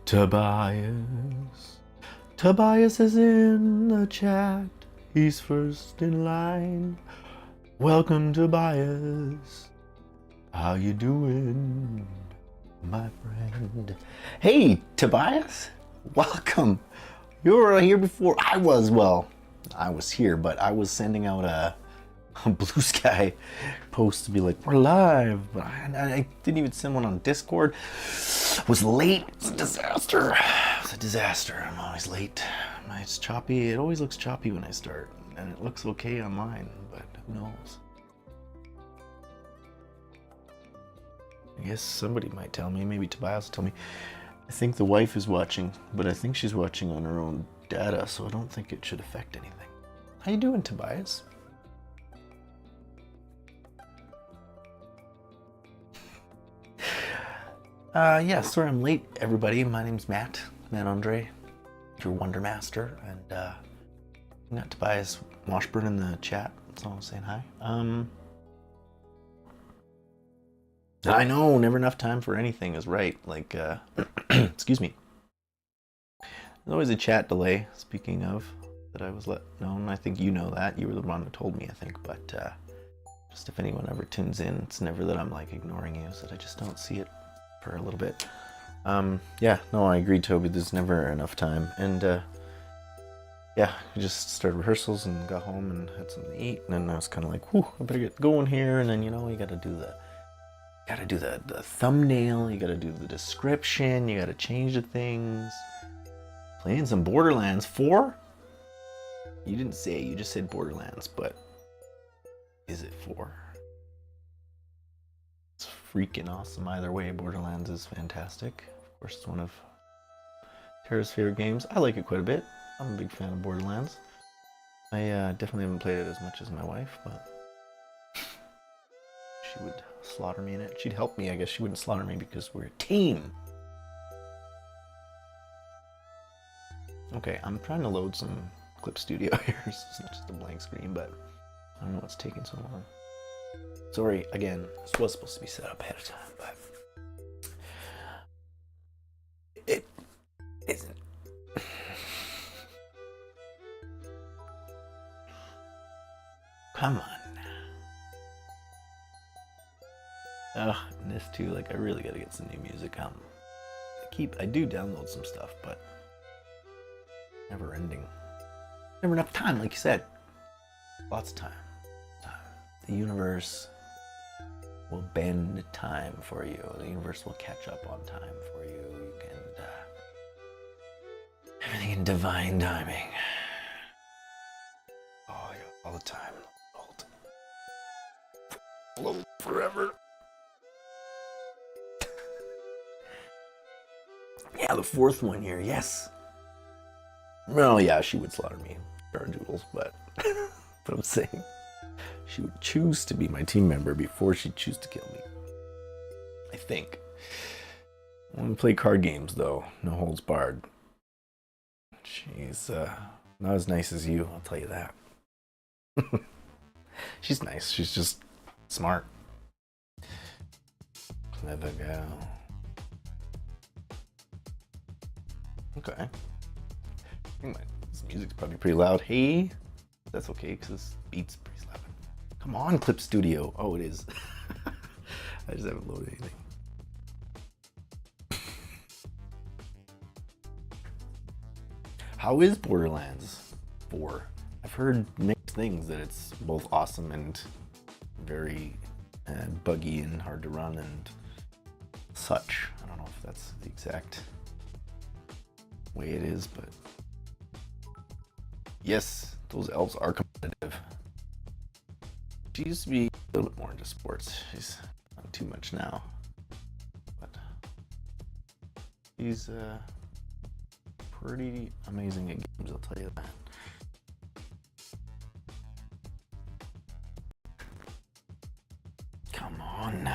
Tobias. Tobias is in the chat. He's first in line. Welcome, Tobias. How you doing, my friend? Hey, Tobias. Welcome. You were here before I was. Well, I was here, but I was sending out a Blue Sky post to be like, we're live, but I didn't even send one on Discord. Was late. It's a disaster. It's a disaster. I'm always late. It's choppy. It always looks choppy when I start, and it looks okay online, but who knows? I guess somebody might tell me. Maybe Tobias will tell me. I think the wife is watching, but I think she's watching on her own data, so I don't think it should affect anything. How you doing, Tobias? Yeah, sorry I'm late, everybody. My name's Matt Andre, your Wonder Master, and I got Tobias Washburn in the chat, so I'm saying hi. I know, never enough time for anything is right, like, excuse me. There's always a chat delay, speaking of, that I was let known. I think you know that, you were the one who told me, I think, but just if anyone ever tunes in, it's never that I'm like ignoring you, so that I just don't see it for a little bit. Yeah, no, I agree, Toby, there's never enough time, and yeah, we just started rehearsals and got home and had something to eat, and then I was kind of like, whew, I better get going here, and then, you know, you gotta do the thumbnail, you gotta do the description, you gotta change the things. Playing some Borderlands 4? You didn't say, you just said Borderlands, but is it 4? It's freaking awesome either way. Borderlands is fantastic. Of course, it's one of Tara's favorite games. I like it quite a bit. I'm a big fan of Borderlands. I definitely haven't played it as much as my wife, but she would slaughter me in it. She'd help me, I guess. She wouldn't slaughter me because we're a team. Okay, I'm trying to load some Clip Studio here. It's not just a blank screen, but I don't know what's taking so long. Sorry, again, this was supposed to be set up ahead of time, but it isn't. Come on. Ugh, and this too, like, I really gotta get some new music. I do download some stuff, but never ending. Never enough time, like you said. Lots of time. The universe will bend time for you. The universe will catch up on time for you. You can, everything in divine timing. Oh, yeah, all the time. Float forever. Yeah, the fourth one here, yes. Well, yeah, she would slaughter me, Doodles, but but I'm saying she would choose to be my team member before she'd choose to kill me. I think. When we play card games, though, no holds barred. She's not as nice as you, I'll tell you that. She's nice, she's just smart. Clever girl. Okay. I think this music's probably pretty loud. Hey, that's okay because this beat's pretty loud. Come on, Clip Studio. Oh, it is. I just haven't loaded anything. How is Borderlands 4? I've heard mixed things, that it's both awesome and very buggy and hard to run and such. I don't know if that's the exact way it is, but yes, those elves are competitive. She used to be a little bit more into sports. She's not too much now, but she's pretty amazing at games, I'll tell you that. Come on.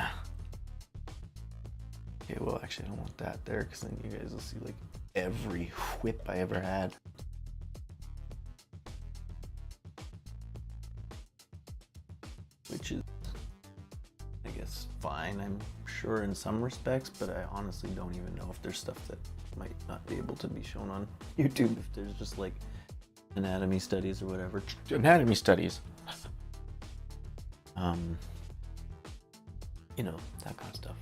Okay, well, actually I don't want that there, because then you guys will see like every whip I ever had. Which is, I guess, fine, I'm sure, in some respects, but I honestly don't even know if there's stuff that might not be able to be shown on YouTube if there's just like anatomy studies or whatever. Anatomy studies. You know, that kind of stuff.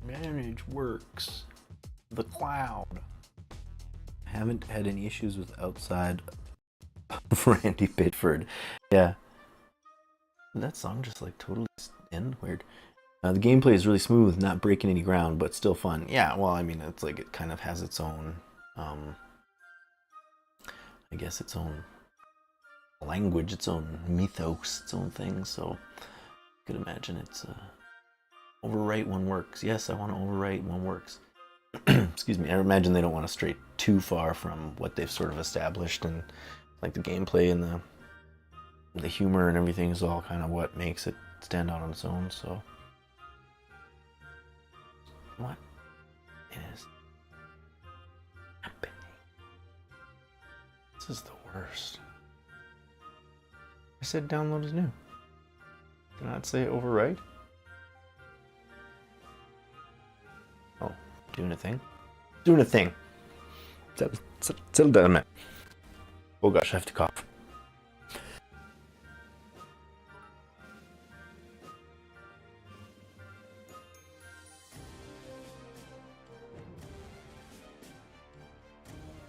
Manage works. The cloud. I haven't had any issues with outside of Randy Pitchford. Yeah. That song just like totally ended weird. The gameplay is really smooth, not breaking any ground, but still fun. Yeah, well, I mean, it's like it kind of has its own, I guess, its own language, its own mythos, its own thing. So you could imagine it's overwrite one works. Yes, I want to overwrite one works. Excuse me. I imagine they don't want to stray too far from what they've sort of established, and like the gameplay and the humor and everything is all kind of what makes it stand out on its own. So. What is happening? This is the worst. I said download is new. Did I not say overwrite? Oh, doing a thing? Doing a thing. Settle down a minute. Oh gosh, I have to cough.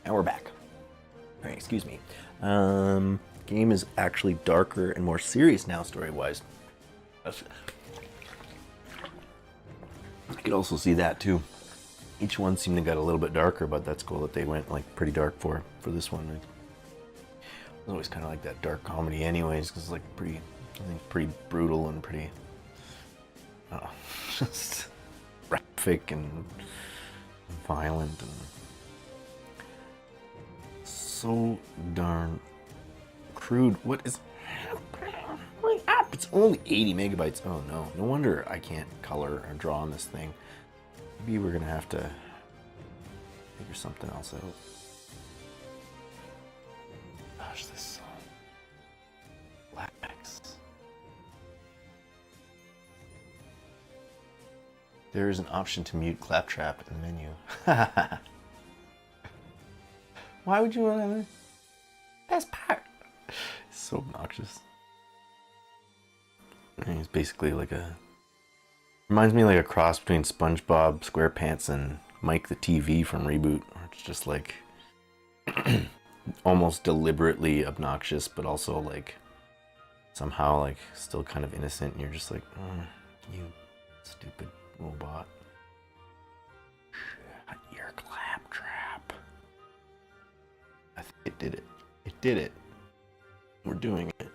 And we're back. All right, excuse me. Game is actually darker and more serious now, story-wise. I could also see that too. Each one seemed to get a little bit darker, but that's cool that they went like pretty dark for this one. It was always kind of like that dark comedy, anyways, because it's like pretty, I think, pretty brutal and pretty, just graphic and violent and. So darn crude. What is happening? It's only 80 megabytes. Oh no. No wonder I can't color or draw on this thing. Maybe we're gonna have to figure something else out. Gosh, this song. Blacks. There is an option to mute Claptrap in the menu. Why would you want to? Best part. It's so obnoxious. And he's basically like reminds me like a cross between SpongeBob SquarePants and Mike the TV from Reboot. Where it's just like almost deliberately obnoxious, but also like somehow like still kind of innocent. And you're just like, you stupid robot. Shut your Claptrap. I think it did it. It did it. We're doing it.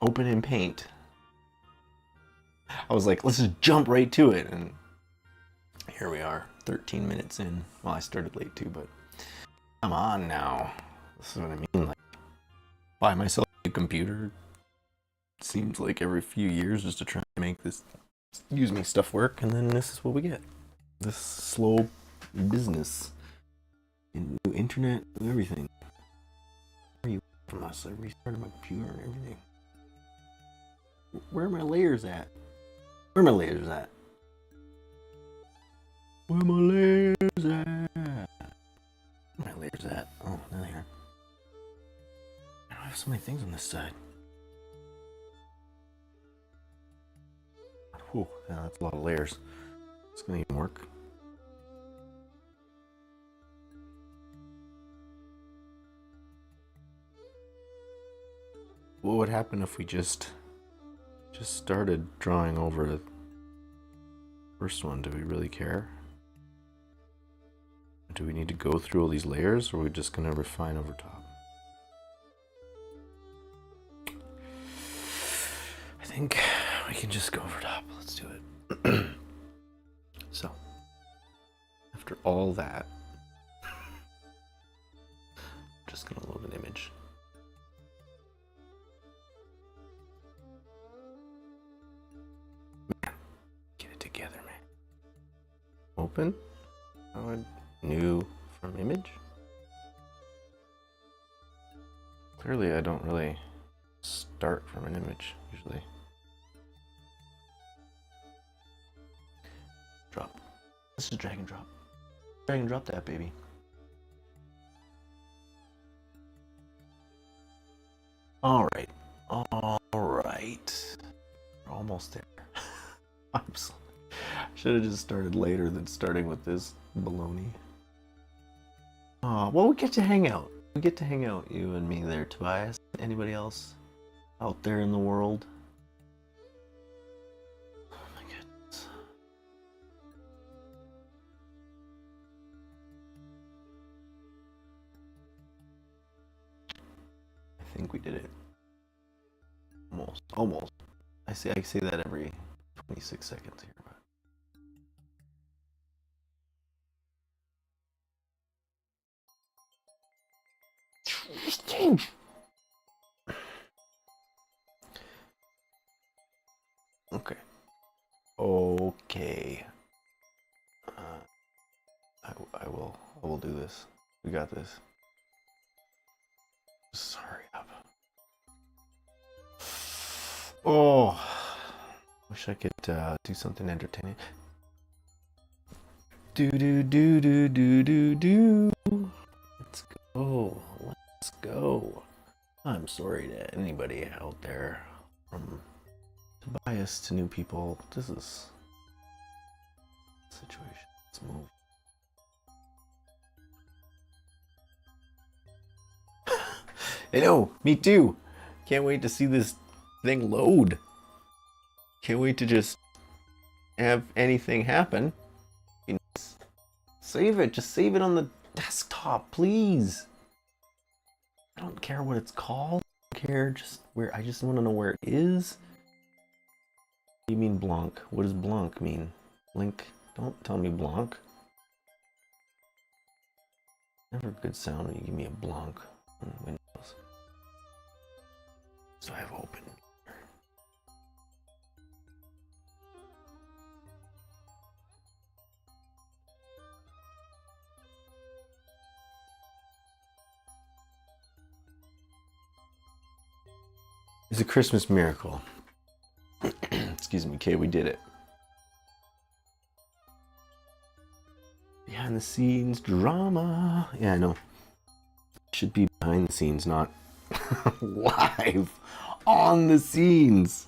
Open in Paint. I was like, let's just jump right to it. And here we are, 13 minutes in. Well, I started late too, but come on now. This is what I mean. Like, buy myself a computer. It seems like every few years just to try and make this, excuse me, stuff work. And then this is what we get. This slow business. And new internet, and everything. Where are you from us? I restarted my computer and everything. Where are my layers at? Where are my layers at? Where are my layers at? Where are my layers at? Oh, there they are. I have so many things on this side. Whew, yeah, that's a lot of layers. It's gonna even work. What would happen if we just started drawing over the first one? Do we really care? Do we need to go through all these layers, or are we just going to refine over top? I think we can just go over top. Let's do it. So, after all that, I'm just going to load an image. Together, man. Open. New from image. Clearly, I don't really start from an image usually. This is drag and drop. Drag and drop that, baby. All right. All right. We're almost there. I'm sorry. Should have just started later than starting with this baloney. Well, we get to hang out. We get to hang out, you and me there, Tobias. Anybody else out there in the world? Oh my goodness. I think we did it. Almost. I say that every 26 seconds here, but okay. I will do this. We got this. Sorry up. Oh, wish I could do something entertaining. Do. Let's go. Let's go. I'm sorry to anybody out there, from Tobias to new people. This is a situation. Let's move. I know, me too. Can't wait to see this thing load. Can't wait to just have anything happen. Save it. Just save it on the desktop, please. I don't care what it's called. I don't care just where. I just want to know where it is. What do you mean Blanc? What does Blanc mean? Link. Don't tell me Blanc. Never a good sound when you give me a Blanc on Windows. So I have open. It's a Christmas miracle. Excuse me, okay, we did it. Behind the scenes drama. Yeah, I know. Should be behind the scenes, not live on the scenes.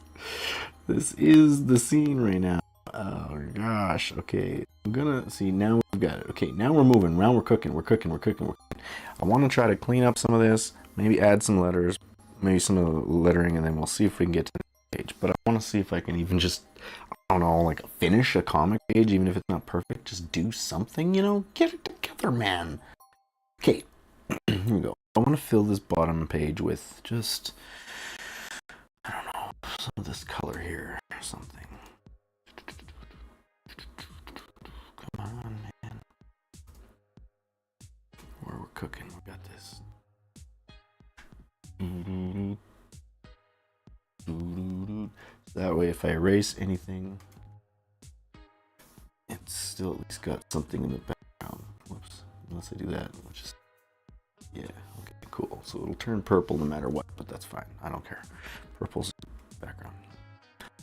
This is the scene right now. Oh gosh. Okay, I'm gonna see. Now we've got it. Okay, now we're moving. Now we're cooking. We're cooking. I want to try to clean up some of this. Maybe add some letters. Maybe some of the lettering, and then we'll see if we can get to the page. But I want to see if I can even just, I don't know, like finish a comic page, even if it's not perfect. Just do something, you know? Get it together, man. Okay, here we go. I want to fill this bottom page with just, I don't know, some of this color here or something. Come on, man. We're cooking. We got this. That way, if I erase anything, it's still at least got something in the background. Whoops. Unless I do that, which is, yeah, okay, cool. So it'll turn purple no matter what, but that's fine. I don't care. Purple's background.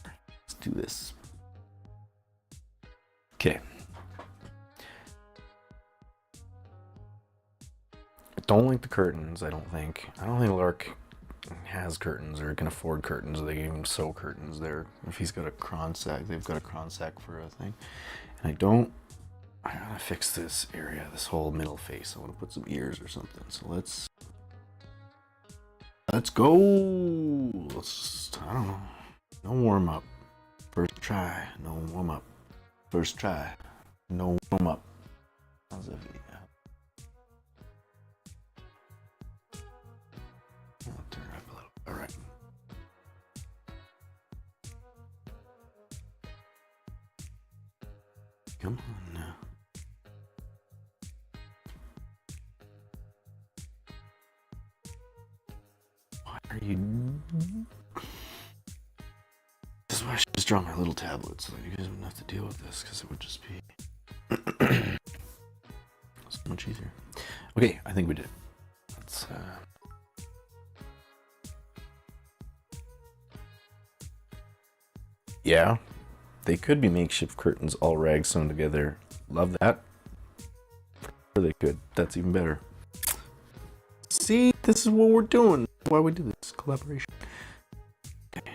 Let's do this. Okay. I don't like the curtains, I don't think. I don't think Lark has curtains or can afford curtains, or they can even sew curtains there. If he's got a cron sack, they've got a cron sack for a thing. And I gotta fix this area, this whole middle face. I want to put some ears or something. So let's go. I don't know. No warm up. First try. No warm up. First try. No warm up. How's that video? I'll turn it up a little. All right. Come on now. Why are you? This is why I should just draw my little tablet so that you guys wouldn't have to deal with this, because it would just be so much easier. Okay, I think we did. Let's yeah, they could be makeshift curtains all rags sewn together love that. Or they could. That's even better. See, this is what we're doing. Why we do this collaboration. Okay.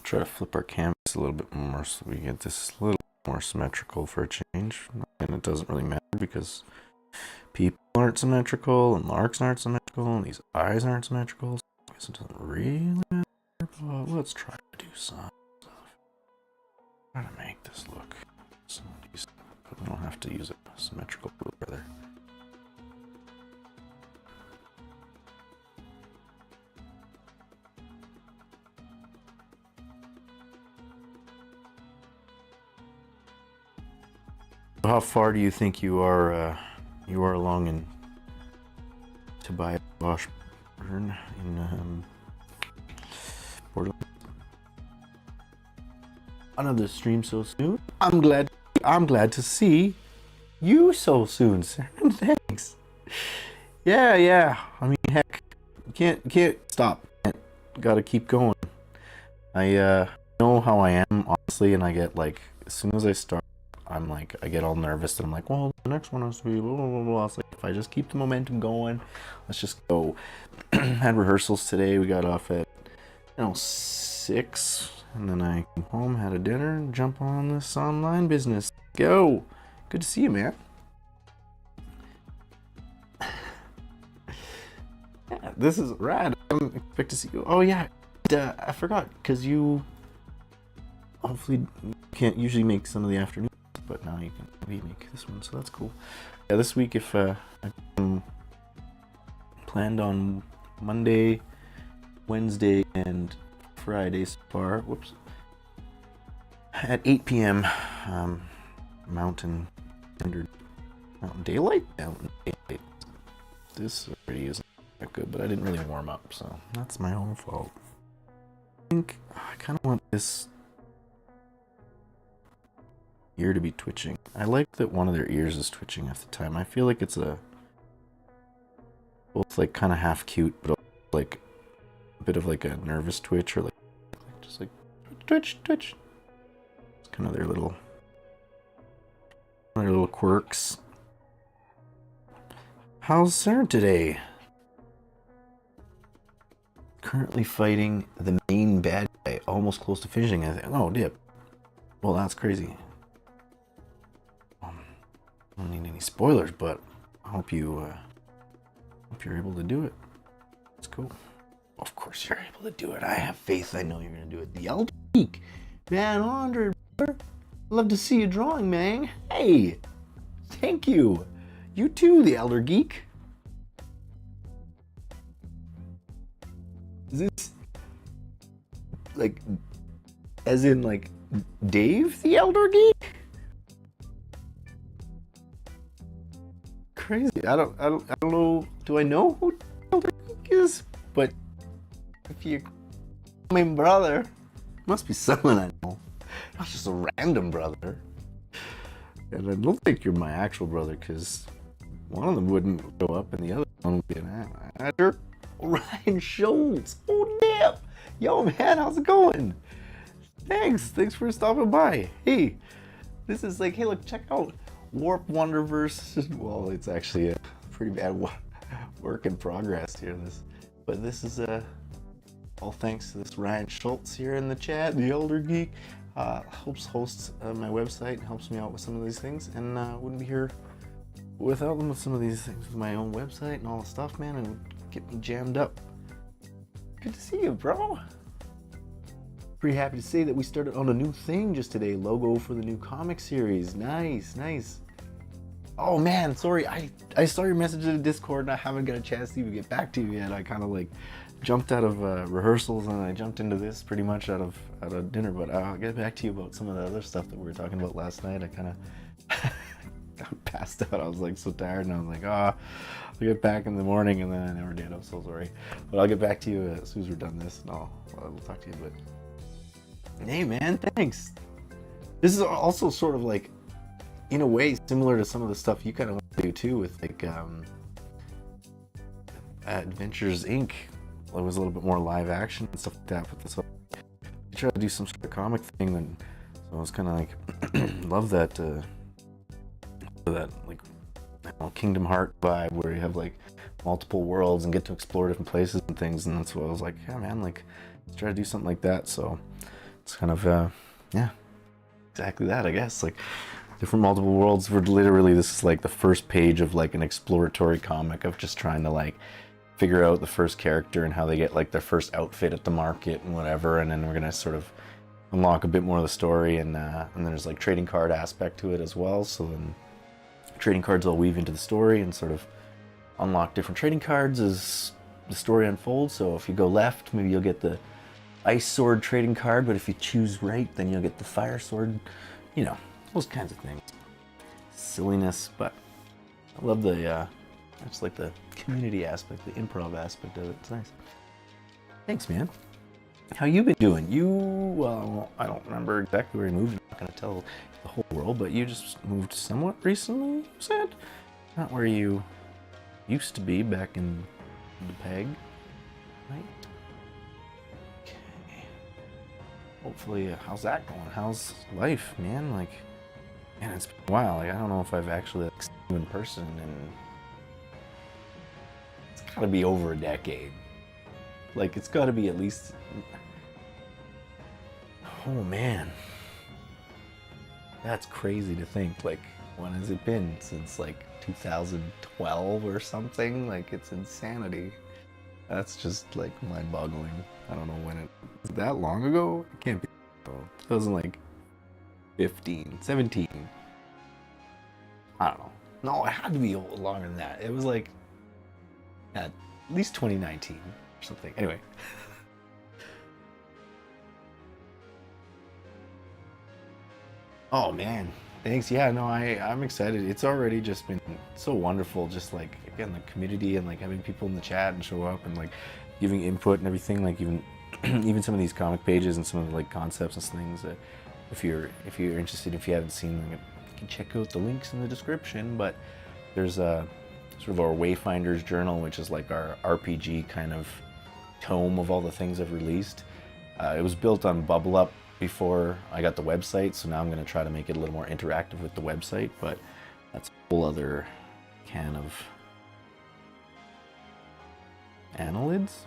Try to flip our canvas a little bit more so we get this a little more symmetrical for a change. And it doesn't really matter because people aren't symmetrical and Larks aren't symmetrical and these eyes aren't symmetrical. So I guess it doesn't really matter. But let's try to do some stuff. Try to make this look so decent, but we don't have to use a symmetrical ruler. How far do you think you are along in Tobias Washburn in Portland? Another stream so soon. I'm glad to see you so soon, sir. Thanks. Yeah. I mean, heck, can't stop. Gotta keep going. I know how I am, honestly, and I get like, as soon as I start, I'm like, I get all nervous and I'm like, well, the next one has to be blah, blah, blah, blah. It's like, if I just keep the momentum going, let's just go. Had rehearsals today. We got off at, 6, and then I came home, had a dinner, and jump on this online business. Go. Good to see you, man. Yeah, this is rad. I don't expect to see you. Oh, yeah. I forgot, because you hopefully can't usually make some of the afternoon. But now you can maybe make this one, so that's cool. Yeah, this week, if I'm planned on Monday, Wednesday, and Friday so far. Whoops. At 8 p.m. Mountain Daylight? Mountain Daylight. This already isn't that good, but I didn't really warm up, so that's my own fault. I think I kind of want this ear to be twitching. I like that one of their ears is twitching at the time. I feel like it's both like kind of half cute, but like a bit of like a nervous twitch, or like just like twitch. It's kind of their little quirks. How's Sarah today? Currently fighting the main bad guy, almost close to finishing, I think. Oh, dip. Well, that's crazy. I don't need any spoilers, but I hope you're able to do it. It's cool. Of course you're able to do it. I have faith. I know you're gonna do it. The Elder Geek, man, 100. Love to see you drawing, man. Hey, thank you. You too, the Elder Geek. Is this like, as in like Dave, the Elder Geek? Crazy. I don't know. Do I know who Elder Geek is? But if you call me brother, must be someone I know. Not just a random brother. And I don't think you're my actual brother, because one of them wouldn't show up and the other one would be an actor. Ryan Schultz. Oh damn. Yo man, how's it going? Thanks for stopping by. Hey, this is like, hey look, check out Warp Wonderverse. Well, it's actually a pretty bad work in progress here. But this is all thanks to this Ryan Schultz here in the chat, the Elder Geek. Helps host my website, helps me out with some of these things, and wouldn't be here without them with some of these things with my own website and all the stuff, man, and would get me jammed up. Good to see you, bro. Pretty happy to say that we started on a new thing just today. Logo for the new comic series. Nice. Oh man, sorry. I saw your message in the Discord and I haven't got a chance to even get back to you yet. I kind of like jumped out of rehearsals and I jumped into this pretty much out of dinner. But I'll get back to you about some of the other stuff that we were talking about last night. I kind of I passed out. I was like so tired, and I was like, I'll get back in the morning, and then I never did. I'm so sorry. But I'll get back to you as soon as we're done this, and we'll talk to you. But hey, man, thanks. This is also sort of like, in a way, similar to some of the stuff you kind of want to do too, with like Adventures Inc. It was a little bit more live action and stuff like that. But this, I tried to do some sort of comic thing, and so I was kind of like, love that like, I don't know, Kingdom Heart vibe where you have like multiple worlds and get to explore different places and things. And that's what I was like, yeah, man, like let's try to do something like that. So it's kind of yeah, exactly that, I guess. Like different multiple worlds. We're literally, this is like the first page of like an exploratory comic of just trying to like figure out the first character and how they get like their first outfit at the market and whatever, and then we're gonna sort of unlock a bit more of the story, and there's like trading card aspect to it as well. So then trading cards will weave into the story and sort of unlock different trading cards as the story unfolds. So if you go left, maybe you'll get the ice sword trading card, but if you choose right, then you'll get the fire sword. You know, those kinds of things. Silliness, but I love the I just like the community aspect, the improv aspect of it. It's nice. Thanks, man. How you been doing? Well, I don't remember exactly where you moved. I'm not going to tell the whole world, but you just moved somewhat recently, you said? Not where you used to be back in the peg, right? Okay. Hopefully, how's that going? How's life, man? Like, man, it's been a while. Like, I don't know if I've actually like, seen you in person, and it's got to be over a decade. Like, it's got to be at least... Oh, man. That's crazy to think. Like, when has it been? Since, like, 2012 or something? Like, it's insanity. That's just, like, mind-boggling. I don't know when it... Is that long ago? It can't be. It was like 15, 17. I don't know. No, it had to be longer than that. It was, like, at least 2019 or something. Anyway. Oh man, thanks. Yeah, no, I'm excited. It's already just been so wonderful, just like, again, the community and like having people in the chat and show up and like giving input and everything. Like even even some of these comic pages and some of the like concepts and things. If you're interested, if you haven't seen them, you can check out the links in the description. But there's a sort of our Wayfinder's Journal, which is like our RPG kind of tome of all the things I've released. It was built on Bubble Up before I got the website, so now I'm going to try to make it a little more interactive with the website, but that's a whole other can of annelids.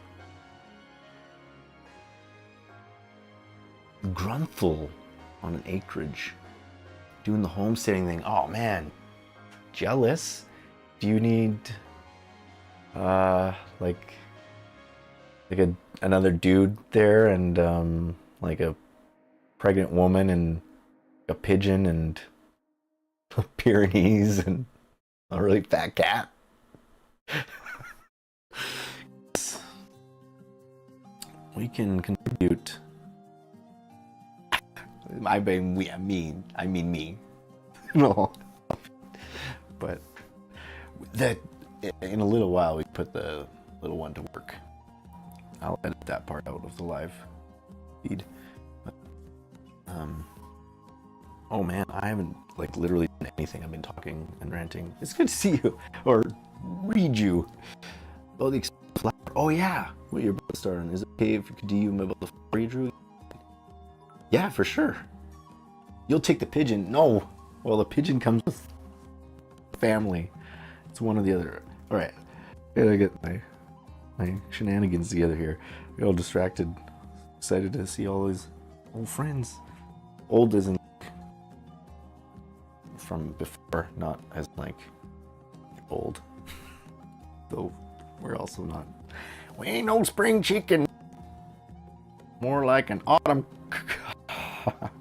Grunthal on an acreage, doing the homesteading thing. Oh man, jealous. Do you need like another dude there, and like a pregnant woman and a pigeon and Pyrenees and a really fat cat? We can contribute. I mean me. No. But that in a little while we put the little one to work. I'll edit that part out of the live feed. But, oh man, I haven't like literally done anything. I've been talking and ranting. It's good to see you or read you. Oh, the flower. Oh yeah, what you're about to start on. Is it okay if you could DM about the flower you drew? Yeah, for sure. You'll take the pigeon. No, well the pigeon comes with family. It's one or the other. All right, gotta get my shenanigans together here. I got all distracted. Excited to see all these old friends. Old isn't from before, not as like old. Though we're also not. We ain't no spring chicken. More like an autumn cock.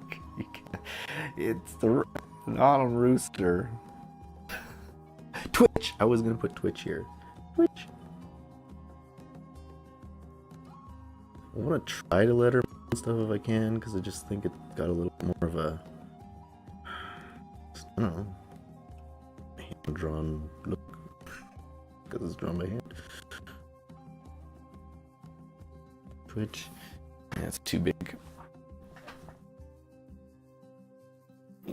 It's an autumn rooster. Twitch. I was gonna put Twitch here. Twitch. I want to try to let her and stuff if I can, because I just think it got a little more of a, I don't know, drawn look because it's drawn by hand. Twitch. Yeah, it's too big.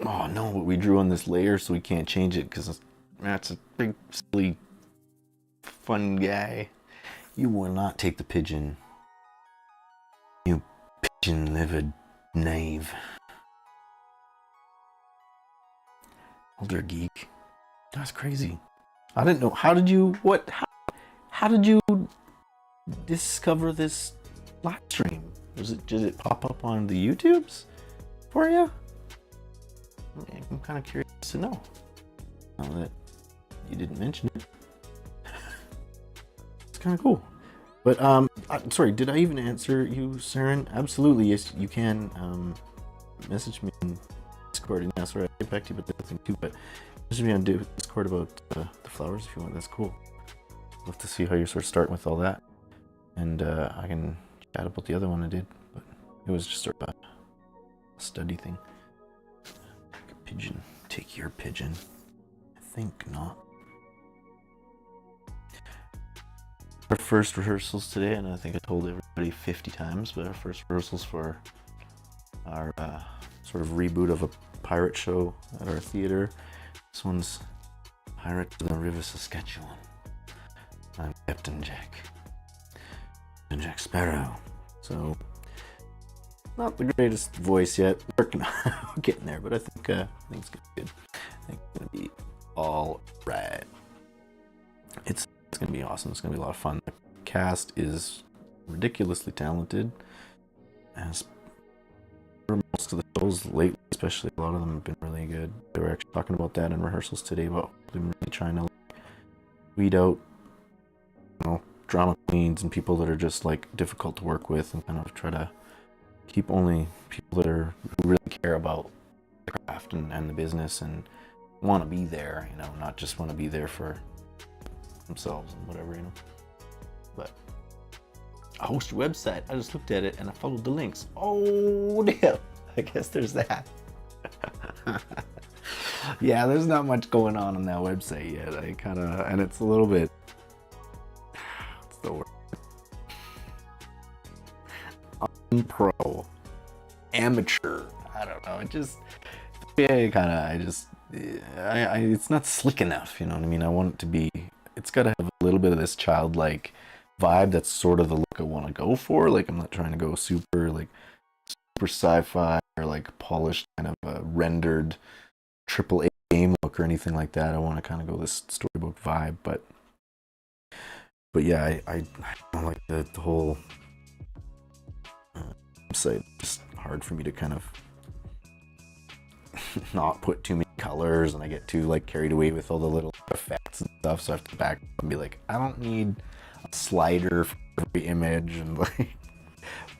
Oh no, but we drew on this layer so we can't change it because that's a big, silly, fun guy. You will not take the pigeon. You pigeon-livered knave. Older geek. That's crazy. I didn't know. How did you, how did you discover this live stream? Did it pop up on the YouTubes for you? I'm kind of curious to know. Now that you didn't mention it. It's kind of cool. But, sorry, did I even answer you, Saren? Absolutely, yes, you can, message me in Discord. And yeah, sorry, I'll get back to you about the other thing too, but message me on Discord about the flowers if you want. That's cool. Love to see how you're sort of starting with all that. And, I can chat about the other one I did, but it was just sort of a study thing. Pigeon. Take your pigeon. I think not. Our first rehearsals today, and I think I told everybody 50 times, but our first rehearsals for our sort of reboot of a pirate show at our theater. This one's Pirates of the River Saskatchewan. I'm Captain Jack. And Jack Sparrow. So, not the greatest voice yet. Working on getting there, but I think it's gonna be good. I think it's gonna be all right. It's gonna be awesome. It's gonna be a lot of fun. The cast is ridiculously talented, as for most of the shows lately, especially a lot of them have been really good. They were actually talking about that in rehearsals today, about them really trying to weed out, drama queens and people that are just like difficult to work with, and kind of try to keep only people that who really care about the craft and the business and want to be there, not just want to be there for themselves and whatever, But a host your website. I just looked at it and I followed the links. Oh damn! I guess there's that. Yeah, there's not much going on that website yet. And it's a little bit. What's the word? Pro, amateur. I don't know. It's not slick enough. You know what I mean? I want it to be. It's got to have a little bit of this childlike vibe. That's sort of the look I want to go for. Like, I'm not trying to go super sci-fi or like polished kind of a rendered AAA game look or anything like that. I want to kind of go this storybook vibe, but yeah, I don't like the whole website. It's hard for me to kind of not put too many colors, and I get too carried away with all the little effects and stuff, so I have to back up and be like, I don't need a slider for every image, and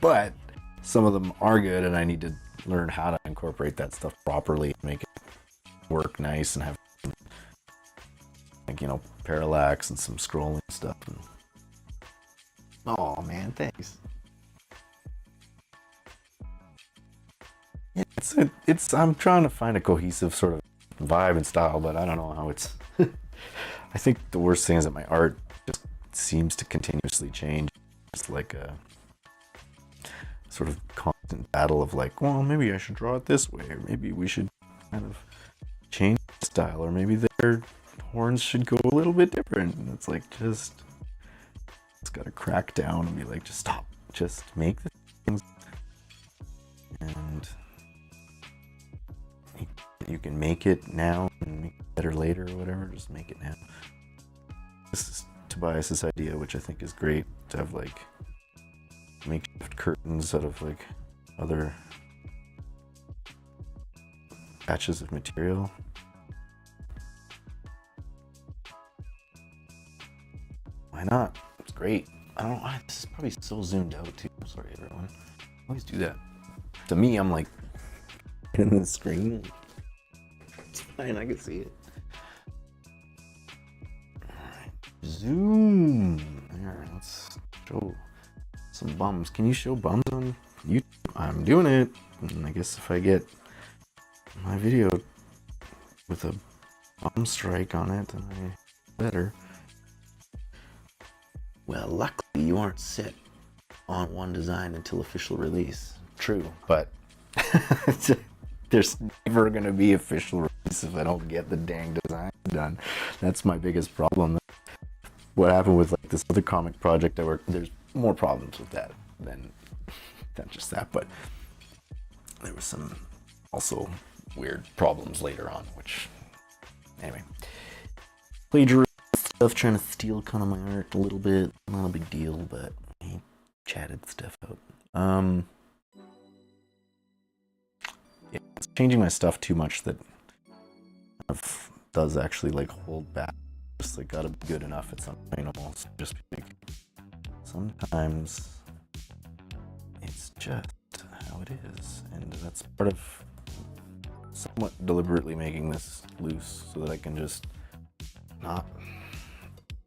but some of them are good, and I need to learn how to incorporate that stuff properly and make it work nice and have parallax and some scrolling stuff. Oh man, thanks. Yeah, I'm trying to find a cohesive sort of vibe and style, but I don't know how it's I think the worst thing is that my art just seems to continuously change. It's like a sort of constant battle of well, maybe I should draw it this way, or maybe we should kind of change the style, or maybe their horns should go a little bit different. And it's gotta crack down and be like, just stop, just make the things, and you can make it now and make it better later or whatever. Just make it now. This is Tobias's idea, which I think is great, to have makeshift curtains out of other patches of material. Why not? It's great. I don't know. This is probably so zoomed out too. I'm sorry, everyone. I always do that. To me, I'm in the screen. It's fine. I can see it. Alright. Zoom. There. Let's show some bums. Can you show bums on YouTube? I'm doing it. And I guess if I get my video with a strike on it, and I better. Well, luckily you aren't set on one design until official release. True, but there's never gonna be official release if I don't get the dang design done. That's my biggest problem. What happened with like this other comic project I worked, there's more problems with that than just that, but there was some also weird problems later on, which anyway, plagiarism stuff, trying to steal kind of my art a little bit, not a big deal, but he chatted stuff out. Yeah, it's changing my stuff too much that does actually like hold back. Just like gotta be good enough at some point almost. Just like sometimes it's just how it is, and that's part of somewhat deliberately making this loose so that I can just not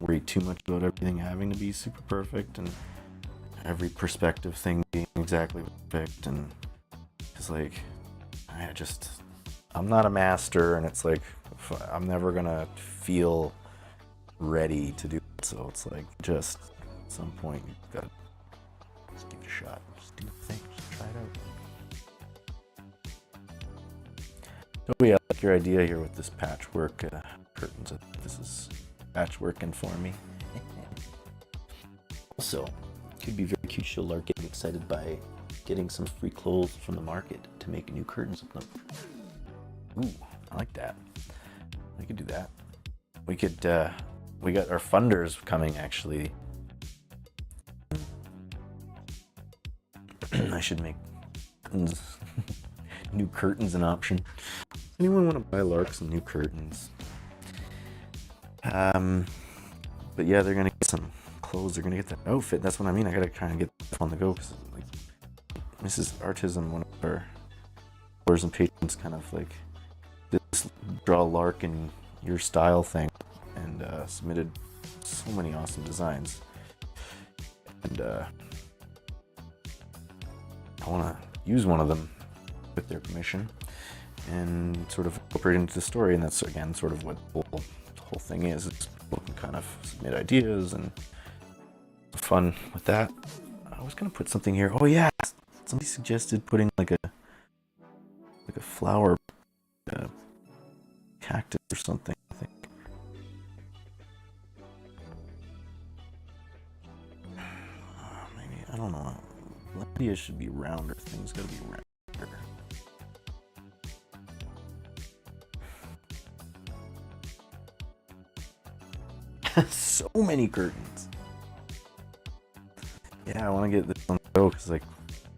worry too much about everything having to be super perfect and every perspective thing being exactly perfect, and just like I'm not a master, and it's like I'm never gonna feel ready to do it, so it's like just at some point you've got to just give it a shot, just do the thing, just try it out. Oh yeah, I like your idea here with this patchwork curtains. I think this is patchworking for me. Also, it could be very cute to show Lark getting excited by getting some free clothes from the market to make new curtains with them. Ooh, I like that. We could do that. We could, we got our funders coming actually. I should make curtains. New curtains an option. Anyone want to buy Lark some new curtains? But yeah, they're gonna get some clothes. They're gonna get that outfit. That's what I mean. I gotta kind of get on the go because like Mrs. Artism, one of our followers and patrons, kind of like did this draw Lark in your style thing, and submitted so many awesome designs. And I want to use one of them with their permission and sort of incorporate it into the story. And that's again sort of what the whole thing is. It's people can kind of submit ideas and fun with that. I was gonna put something here. Oh yeah, somebody suggested putting like a flower cactus or something, I think. Maybe, I don't know. Blandia should be rounder. Things gotta be rounder. So many curtains. Yeah, I want to get this on the go because like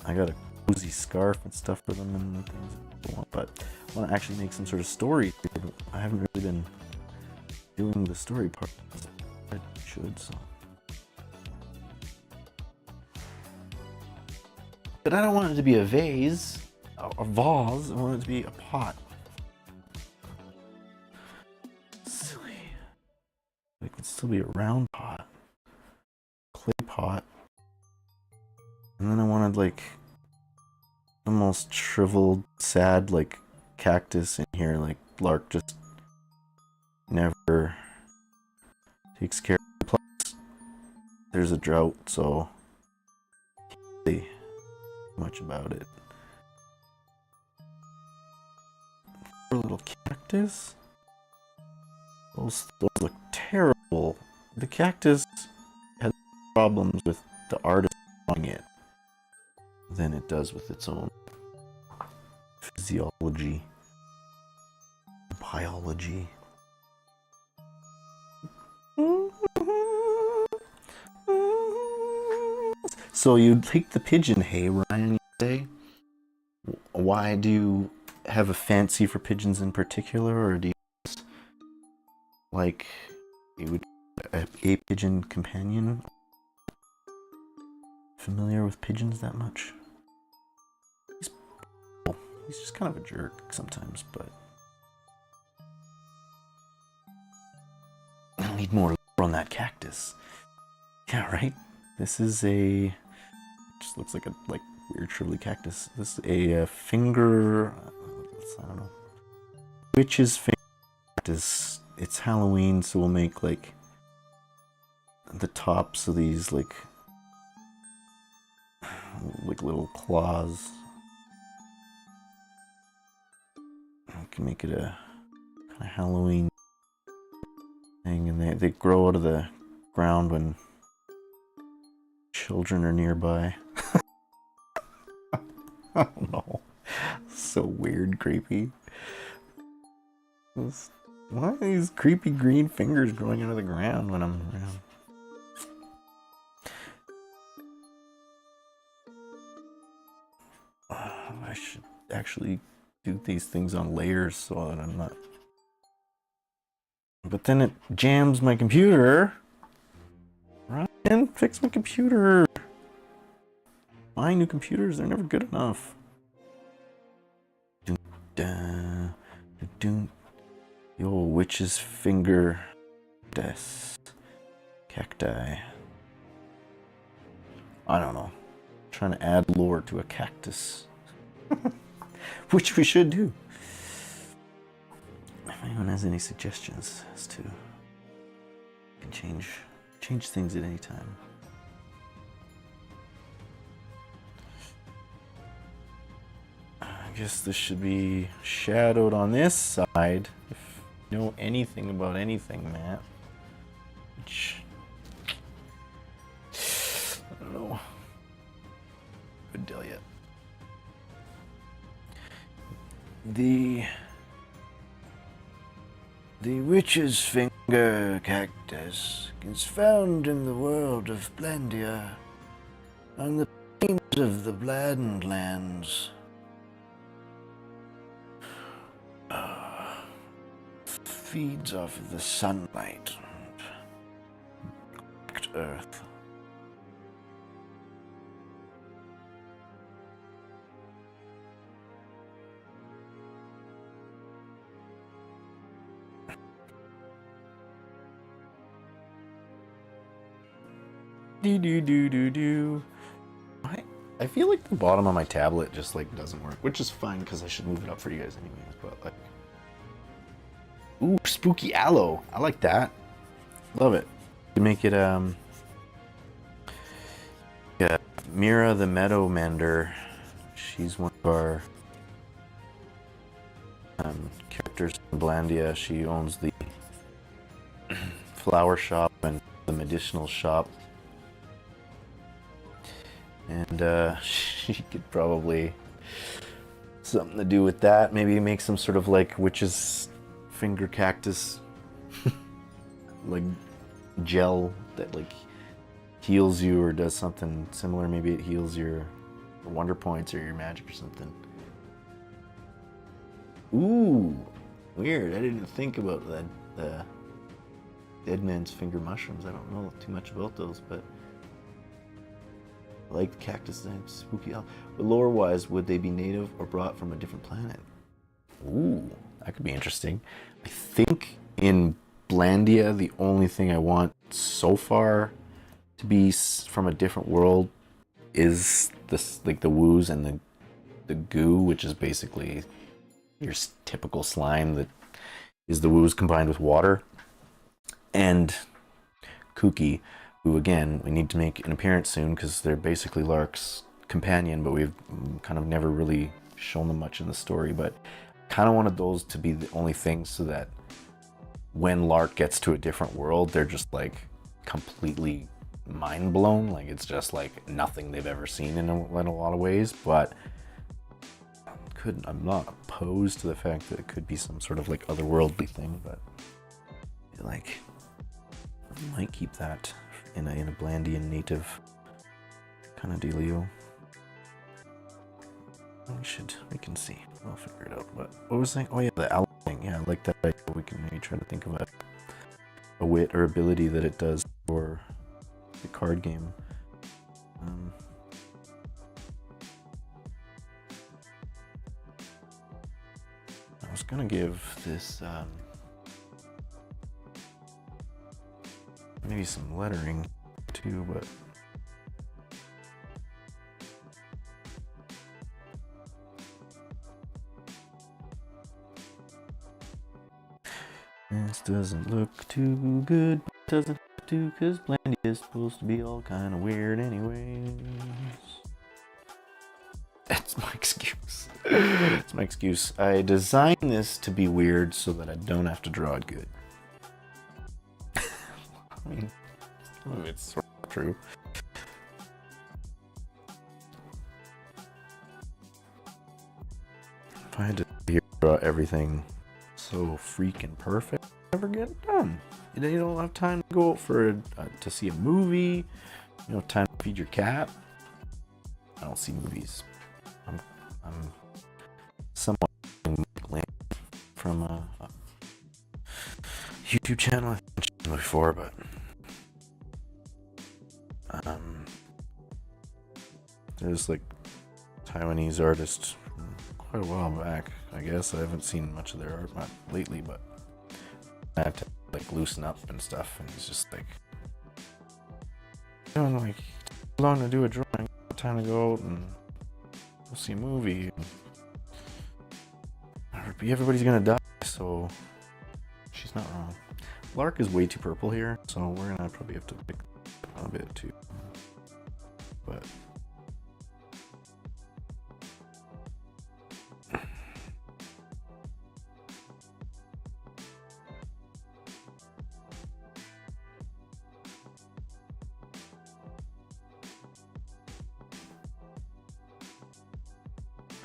I got a cozy scarf and stuff for them and things I want, but I want to actually make some sort of story. I haven't really been doing the story part as I should, so. But I don't want it to be a vase, a vase. I want it to be a pot. Silly. It can still be a round pot, clay pot. And then I wanted like almost shriveled, sad, like cactus in here. Like Lark just never takes care of it. Plus, there's a drought, so can't really much about it. Poor little cactus. Those look terrible. The cactus has problems with the artist drawing it than it does with its own physiology, biology. So you take the pigeon, hey Ryan, you say? Why do you have a fancy for pigeons in particular, or do you just like a pigeon companion? Familiar with pigeons that much? He's just kind of a jerk sometimes, but I need more on that cactus. Yeah, right? This is a just looks like a weird shrivelly cactus. This is a finger, I don't know, witch's finger cactus. It's Halloween, so we'll make like the tops of these like little claws. We can make it a kind of Halloween thing, and they grow out of the ground when children are nearby. Oh no, so weird, creepy. Why are these creepy green fingers growing out of the ground when I'm around? I should actually do these things on layers so that I'm not... But then it jams my computer. Ryan, fix my computer. Buying new computers, they're never good enough. The old witch's finger. Cacti. I don't know. I'm trying to add lore to a cactus. Which we should do. If anyone has any suggestions as to... can change things at any time. I guess this should be shadowed on this side. If you know anything about anything, Matt. Which... I don't know. Couldn't tell yet. The witch's finger cactus is found in the world of Blandia on the plains of the Blandlands. Feeds off of the sunlight and earth. Do. I feel like the bottom of my tablet just like doesn't work, which is fine because I should move it up for you guys anyways. But like, ooh, spooky aloe. I like that. Love it. To make it yeah, Mira the Meadow Mender. She's one of our characters in Blandia. She owns the flower shop and the medicinal shop. And she could probably something to do with that. Maybe make some sort of like witch's finger cactus like gel that like heals you or does something similar. Maybe it heals your wonder points or your magic or something. Ooh, weird. I didn't think about that. Dead man's finger mushrooms. I don't know too much about those, but I like the cactus and spooky aloe. But lore-wise, would they be native or brought from a different planet? Ooh, that could be interesting. I think in Blandia, the only thing I want so far to be from a different world is this, like the woos and the goo, which is basically your typical slime that is the woos combined with water. And Kooky, who again, we need to make an appearance soon because they're basically Lark's companion, but we've kind of never really shown them much in the story. But kind of wanted those to be the only things so that when Lark gets to a different world, they're just like completely mind blown. Like it's just like nothing they've ever seen in a lot of ways. But I'm not opposed to the fact that it could be some sort of like otherworldly thing, but like I might keep that in a Blandian native kind of dealio. We can see. We'll figure it out. But what was I saying? Oh yeah, the owl thing. Yeah, I like that idea. We can maybe try to think of a wit or ability that it does for the card game. I was gonna give this maybe some lettering too, but This doesn't look too good, but it doesn't have to, because Blandia is supposed to be all kind of weird anyways. That's my excuse. That's my excuse. I designed this to be weird so that I don't have to draw it good. I mean, some of it's sort of true. If I had to draw everything so freaking perfect, I'll never get it done. You don't have time to go out for to see a movie. You know, time to feed your cat. I don't see movies. I'm somewhat from a YouTube channel I've mentioned before, but there's like Taiwanese artists quite a while back. I guess I haven't seen much of their art lately, but I had to like loosen up and stuff, and he's just like, like too long to do a drawing, time to go out and go see a movie. Everybody's gonna die, so she's not wrong. Lark is way too purple here, so we're gonna probably have to pick a bit too. But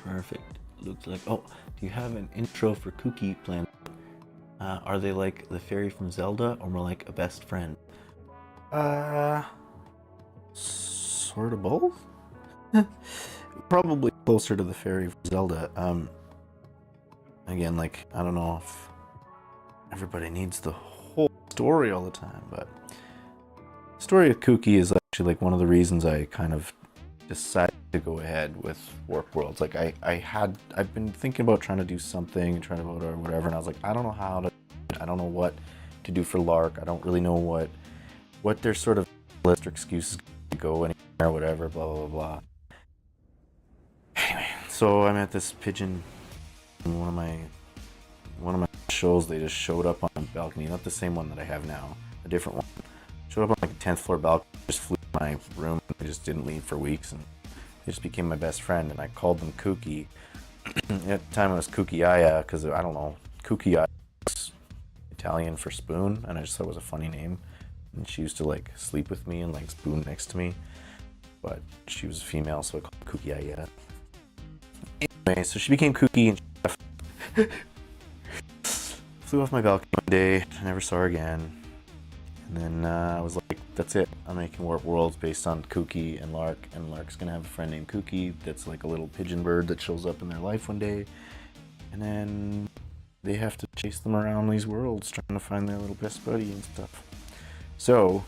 perfect. Looks like. Oh, do you have an intro for Cookie planned? Are they like the fairy from Zelda, or more like a best friend? Sort of both. Probably closer to the fairy from Zelda. Again, like, I don't know if everybody needs the whole story all the time, but the story of Cookie is actually like one of the reasons I kind of decided to go ahead with Warp Worlds. Like I've been thinking about trying to do something, trying to vote or whatever, and I was like, I don't know how to, I don't know what to do for Lark. I don't really know what their sort of list or excuses to go anywhere or whatever, blah blah blah. Anyway, so I'm at this pigeon in one of my shows. They just showed up on a balcony, not the same one that I have now, a different one. Showed up on like a 10th floor balcony, just flew to my room. I just didn't leave for weeks, and they just became my best friend. And I called them Kooky. At the time it was Kookiaya, because I don't know, Kookiaya is Italian for spoon, and I just thought it was a funny name. And she used to like sleep with me and like spoon next to me, but she was a female, so I called her Kookiaya. Anyway, so she became Kooky, and she flew off my balcony one day. I never saw her again. And then I was like, that's it. I'm making Warp Worlds based on Kooky and Lark's gonna have a friend named Kooky that's like a little pigeon bird that shows up in their life one day. And then they have to chase them around these worlds trying to find their little best buddy and stuff. So,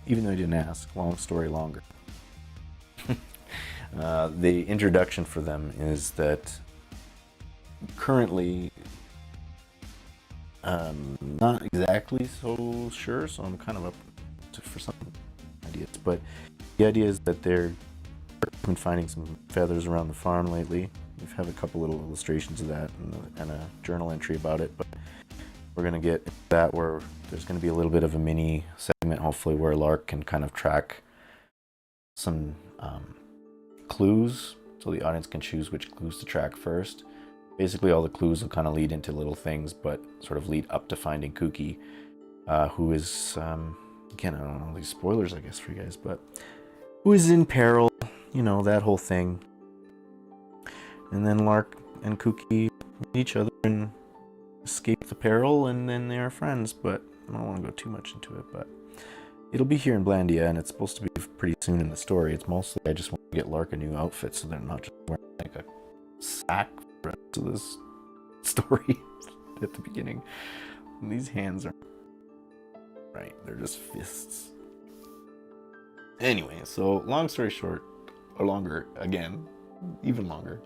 even though I didn't ask, long story longer. The introduction for them is that currently not exactly so sure, so I'm kind of up for some ideas, but the idea is that they're been finding some feathers around the farm lately. We've had a couple little illustrations of that and a journal entry about it, but we're going to get into that where there's going to be a little bit of a mini segment, hopefully, where Lark can kind of track some clues, so the audience can choose which clues to track first. Basically, all the clues will kind of lead into little things, but sort of lead up to finding Kooky, who is, again, I don't know, these spoilers, I guess, for you guys, but who is in peril, you know, that whole thing. And then Lark and Kooky meet each other and escape the peril, and then they are friends, but I don't want to go too much into it, but it'll be here in Blandia, and it's supposed to be pretty soon in the story. It's mostly, I just want to get Lark a new outfit so they're not just wearing like a sack for the rest of this story at the beginning. And these hands are, right, they're just fists. Anyway, so long story short, or longer, again, even longer,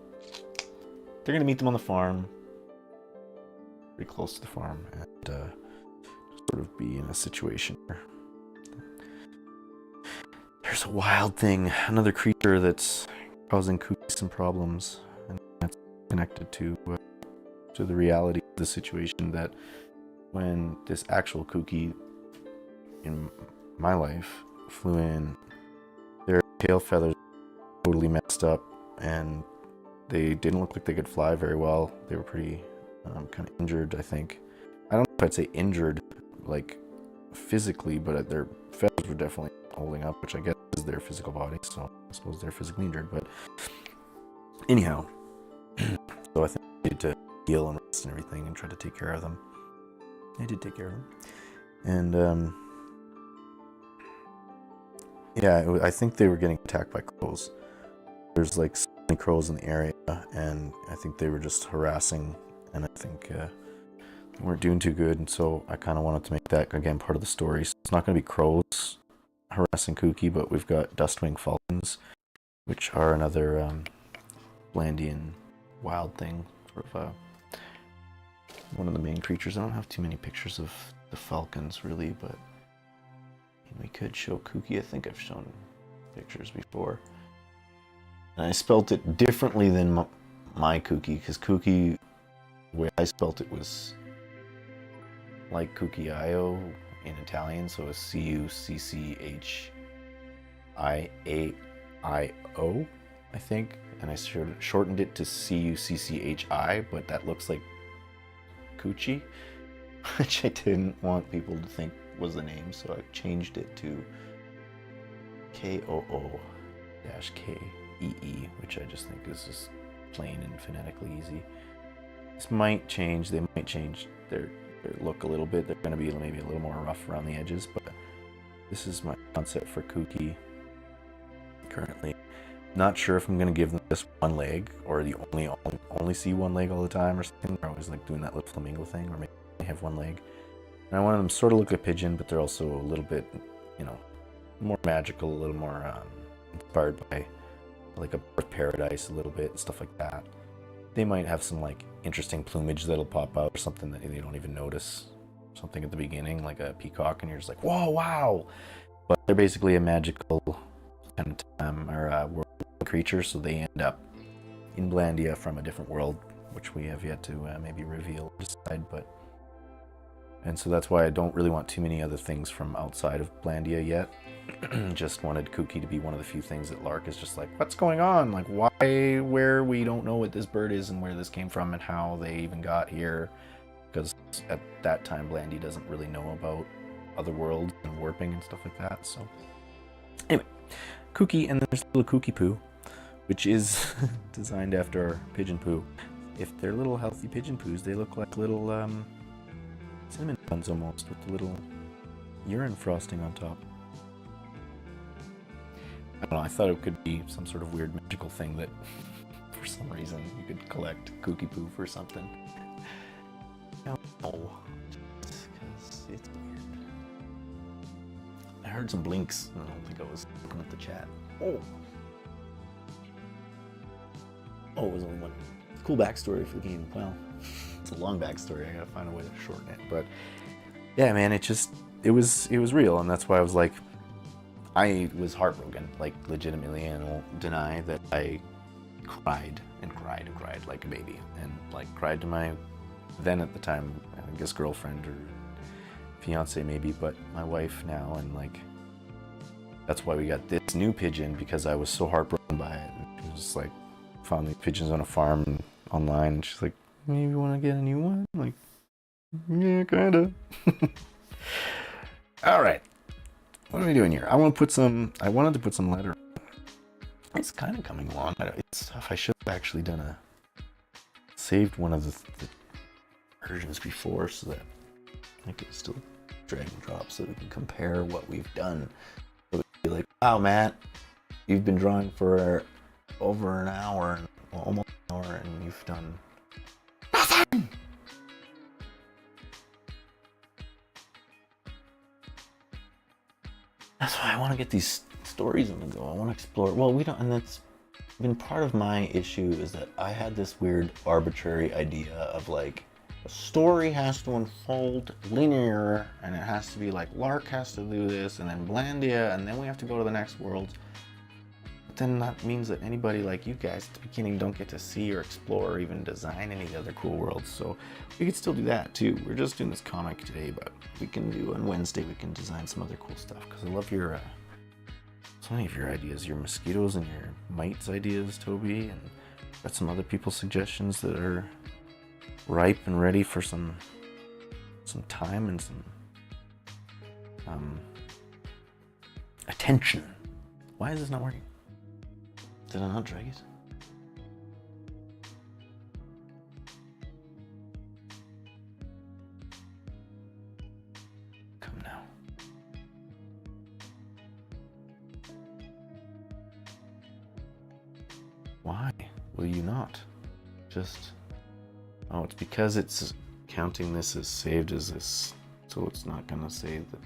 they're going to meet them on the farm, pretty close to the farm, and sort of be in a situation where there's a wild thing, another creature that's causing Kooky some problems, and that's connected to the reality the situation that when this actual Kooky in my life flew in, their tail feathers totally messed up, and they didn't look like they could fly very well. They were pretty kind of injured, I think. I don't know if I'd say injured, like physically, but their feathers were definitely holding up, which I guess is their physical body, so I suppose they're physically injured. But anyhow, so I think I needed to heal and rest and everything and try to take care of them. I did take care of them. And yeah, I think they were getting attacked by crows. There's like so many crows in the area, and I think they were just harassing, and I think they weren't doing too good, and so I kind of wanted to make that, again, part of the story. So it's not going to be crows harassing Kooky, but we've got dustwing falcons, which are another Blandian wild thing, sort of one of the main creatures. I don't have too many pictures of the falcons, really, but we could show Kooky. I think I've shown pictures before. And I spelt it differently than my Kooky, because Kooky, the way I spelt it was like Cucchiaio in Italian, so it's Cucchiaio, I think, and I shortened it to Cucchi, but that looks like Coochie, which I didn't want people to think was the name, so I changed it to KOO-KEE, which I just think is just plain and phonetically easy. This might change, they might change their look a little bit. They're going to be maybe a little more rough around the edges, but this is my concept for Kooky currently. Not sure if I'm going to give them just one leg, or the only see one leg all the time or something. They're always like doing that little flamingo thing, or maybe they have one leg. And I wanted them sort of look like a pigeon, but they're also a little bit, you know, more magical, a little more inspired by like a bird paradise a little bit and stuff like that. They might have some like interesting plumage that'll pop out, or something that they don't even notice. Something at the beginning, like a peacock, and you're just like, whoa, wow! But they're basically a magical kind of world creature, so they end up in Blandia from a different world, which we have yet to maybe reveal or decide. And so that's why I don't really want too many other things from outside of Blandia yet. Just wanted Kooky to be one of the few things that Lark is just like, what's going on? Like, why, where, we don't know what this bird is and where this came from and how they even got here. Because at that time, Blandia doesn't really know about other worlds and warping and stuff like that. So anyway, Kooky, and there's little Kooky Poo, which is designed after pigeon poo. If they're little healthy pigeon poos, they look like little cinnamon buns almost, with the little urine frosting on top. I don't know, I thought it could be some sort of weird magical thing that for some reason you could collect Kooky Poo for something. No, just because it's weird. I heard some blinks, and I don't think I was looking at the chat. Oh, it was only one. Cool backstory for the game. Well, it's a long backstory. I gotta find a way to shorten it. But yeah, man, it was real, and that's why I was like, I was heartbroken, like legitimately, and I won't deny that I cried and cried and cried like a baby, and like cried to my then at the time, I guess girlfriend or fiance maybe, but my wife now, and like that's why we got this new pigeon, because I was so heartbroken by it. It was just like, found these pigeons on a farm online, and she's like, maybe you want to get a new one? I'm like, yeah, kinda. All right, what are we doing here? I wanted to put some letter. It's kind of coming along. I should have actually saved one of the versions before, so that I could still drag and drop, so we can compare what we've done. So be like, wow, Matt, you've been drawing for over an hour, well, almost an hour, and you've done nothing. That's why I want to get these stories on the go. I want to explore. Well, we don't, and that's been part of my issue, is that I had this weird arbitrary idea of like, a story has to unfold linear, and it has to be like Lark has to do this, and then Blandia, and then we have to go to the next world. then that means that anybody like you guys at the beginning don't get to see or explore or even design any of the other cool worlds. So we could still do that too. We're just doing this comic today, but we can do on Wednesday, we can design some other cool stuff, because I love your so many of your ideas, your mosquitoes and your mites ideas, Toby, and got some other people's suggestions that are ripe and ready for some time and some attention. Why is this not working? Did I not drag it? Come now. Why will you not? Just... Oh, it's because it's counting this as saved as this, so it's not gonna say that.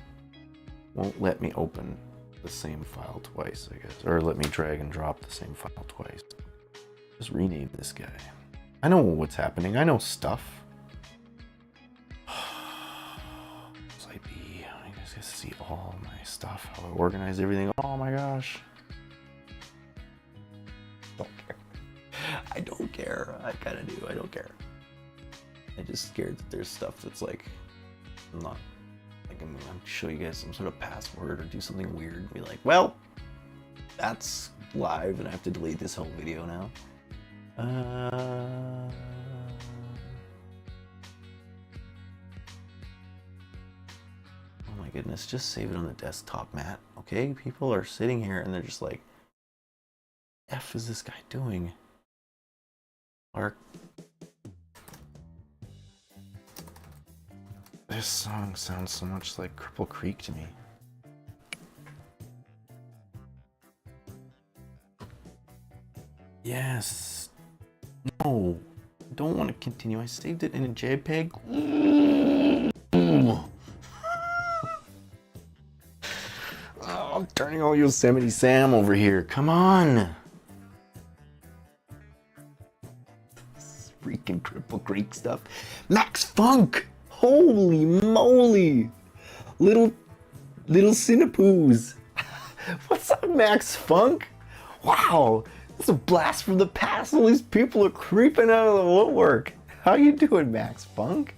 Won't let me open the same file twice, I guess. Or let me drag and drop the same file twice. Just rename this guy. I know what's happening. I know stuff. Site B. You guys get to see all my stuff, how I organize everything. Oh my gosh. Don't care. I don't care. I kinda do. I don't care. I'm just scared that there's stuff that's like, I'm not, like I'm gonna show you guys some sort of password or do something weird and be like, well, that's live and I have to delete this whole video now. Oh my goodness, just save it on the desktop, Matt. Okay, people are sitting here and they're just like, F is this guy doing? Lark. This song sounds so much like Cripple Creek to me. Yes. No. Don't want to continue. I saved it in a JPEG. Oh, I'm turning all Yosemite Sam over here. Come on. This freaking Cripple Creek stuff. Max Funk. Holy moly! Little Cinepoos. What's up, Max Funk? Wow, it's a blast from the past. All these people are creeping out of the woodwork. How you doing, Max Funk?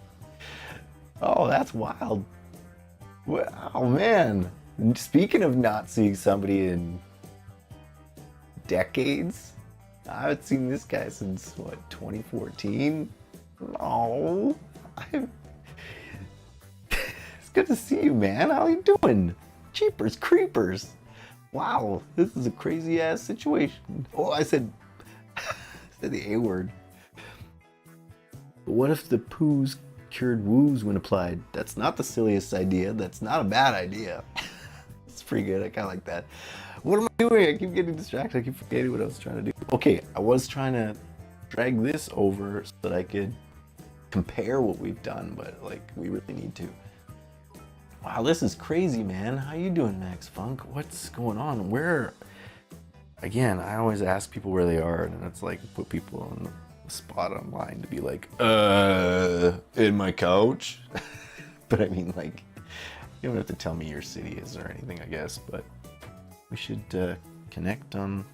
Oh, that's wild. Wow, man. Speaking of not seeing somebody in decades, I haven't seen this guy since, what, 2014? Oh, good to see you, man. How you doing? Jeepers creepers. Wow, this is a crazy ass situation. Oh, I said the A word. But what if the poos cured woos when applied? That's not the silliest idea. That's not a bad idea. It's pretty good. I kind of like that. What am I doing? I keep getting distracted. I keep forgetting what I was trying to do. Okay, I was trying to drag this over so that I could compare what we've done, but like we really need to. Wow, this is crazy, man. How you doing, Max Funk? What's going on? Where? Again, I always ask people where they are, and it's like put people on the spot online to be like, in my couch. But I mean, like, you don't have to tell me your city is or anything, I guess. But we should connect on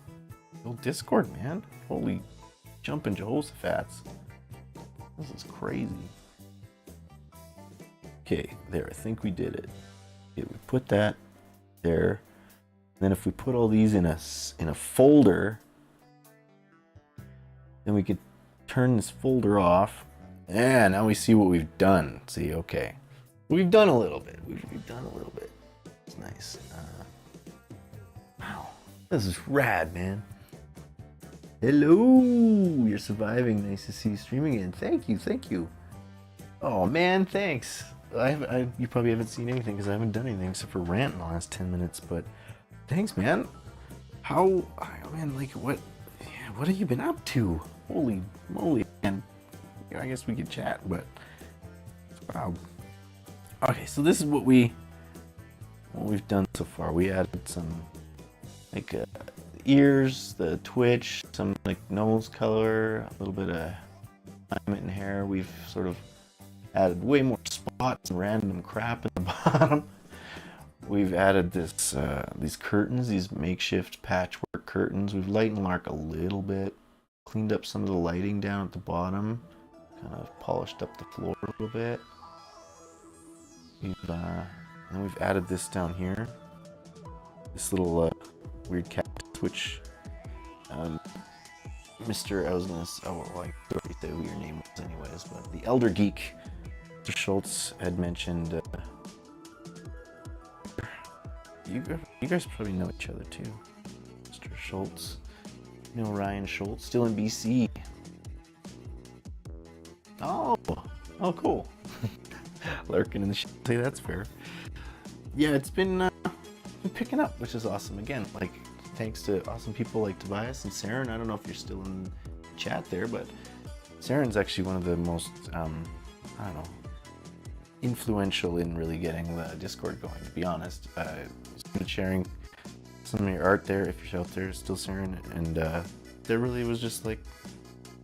the old Discord, man. Holy jumping Jehoshaphat's. This is crazy. Okay, there, I think we did it. Okay, we put that there. Then if we put all these in a folder, then we could turn this folder off. And now we see what we've done. See, okay. We've done a little bit. We've done a little bit. It's nice. Wow, this is rad, man. Hello, you're surviving. Nice to see you streaming again. Thank you, thank you. Oh man, thanks. You probably haven't seen anything because I haven't done anything except for rant in the last 10 minutes, but thanks, man. Man, like, what have you been up to? Holy moly, man. I guess we could chat, but wow. Okay, so this is what we've done so far. We added some, like, ears, the twitch, some, like, nose color, a little bit of alignment in hair. We've sort of added way more spots and random crap in the bottom. We've added this these curtains, these makeshift patchwork curtains. We've lightened Lark a little bit, cleaned up some of the lighting down at the bottom, kind of polished up the floor a little bit. And we've added this down here, this little weird cactus, which Mr. I was gonna, oh, well, I already say who your name was anyways, but the Elder Geek, Mr. Schultz, had mentioned. You guys probably know each other too. Mr. Schultz. You know Ryan Schultz, still in BC. Oh, cool. Lurking in the shit. Say that's fair. Yeah, it's been picking up, which is awesome. Again, like, thanks to awesome people like Tobias and Saren. I don't know if you're still in chat there, but Saren's actually one of the most, I don't know, influential in really getting the Discord going, to be honest. He's been sharing some of your art there, if you're out there, still Saren, and there really was just like,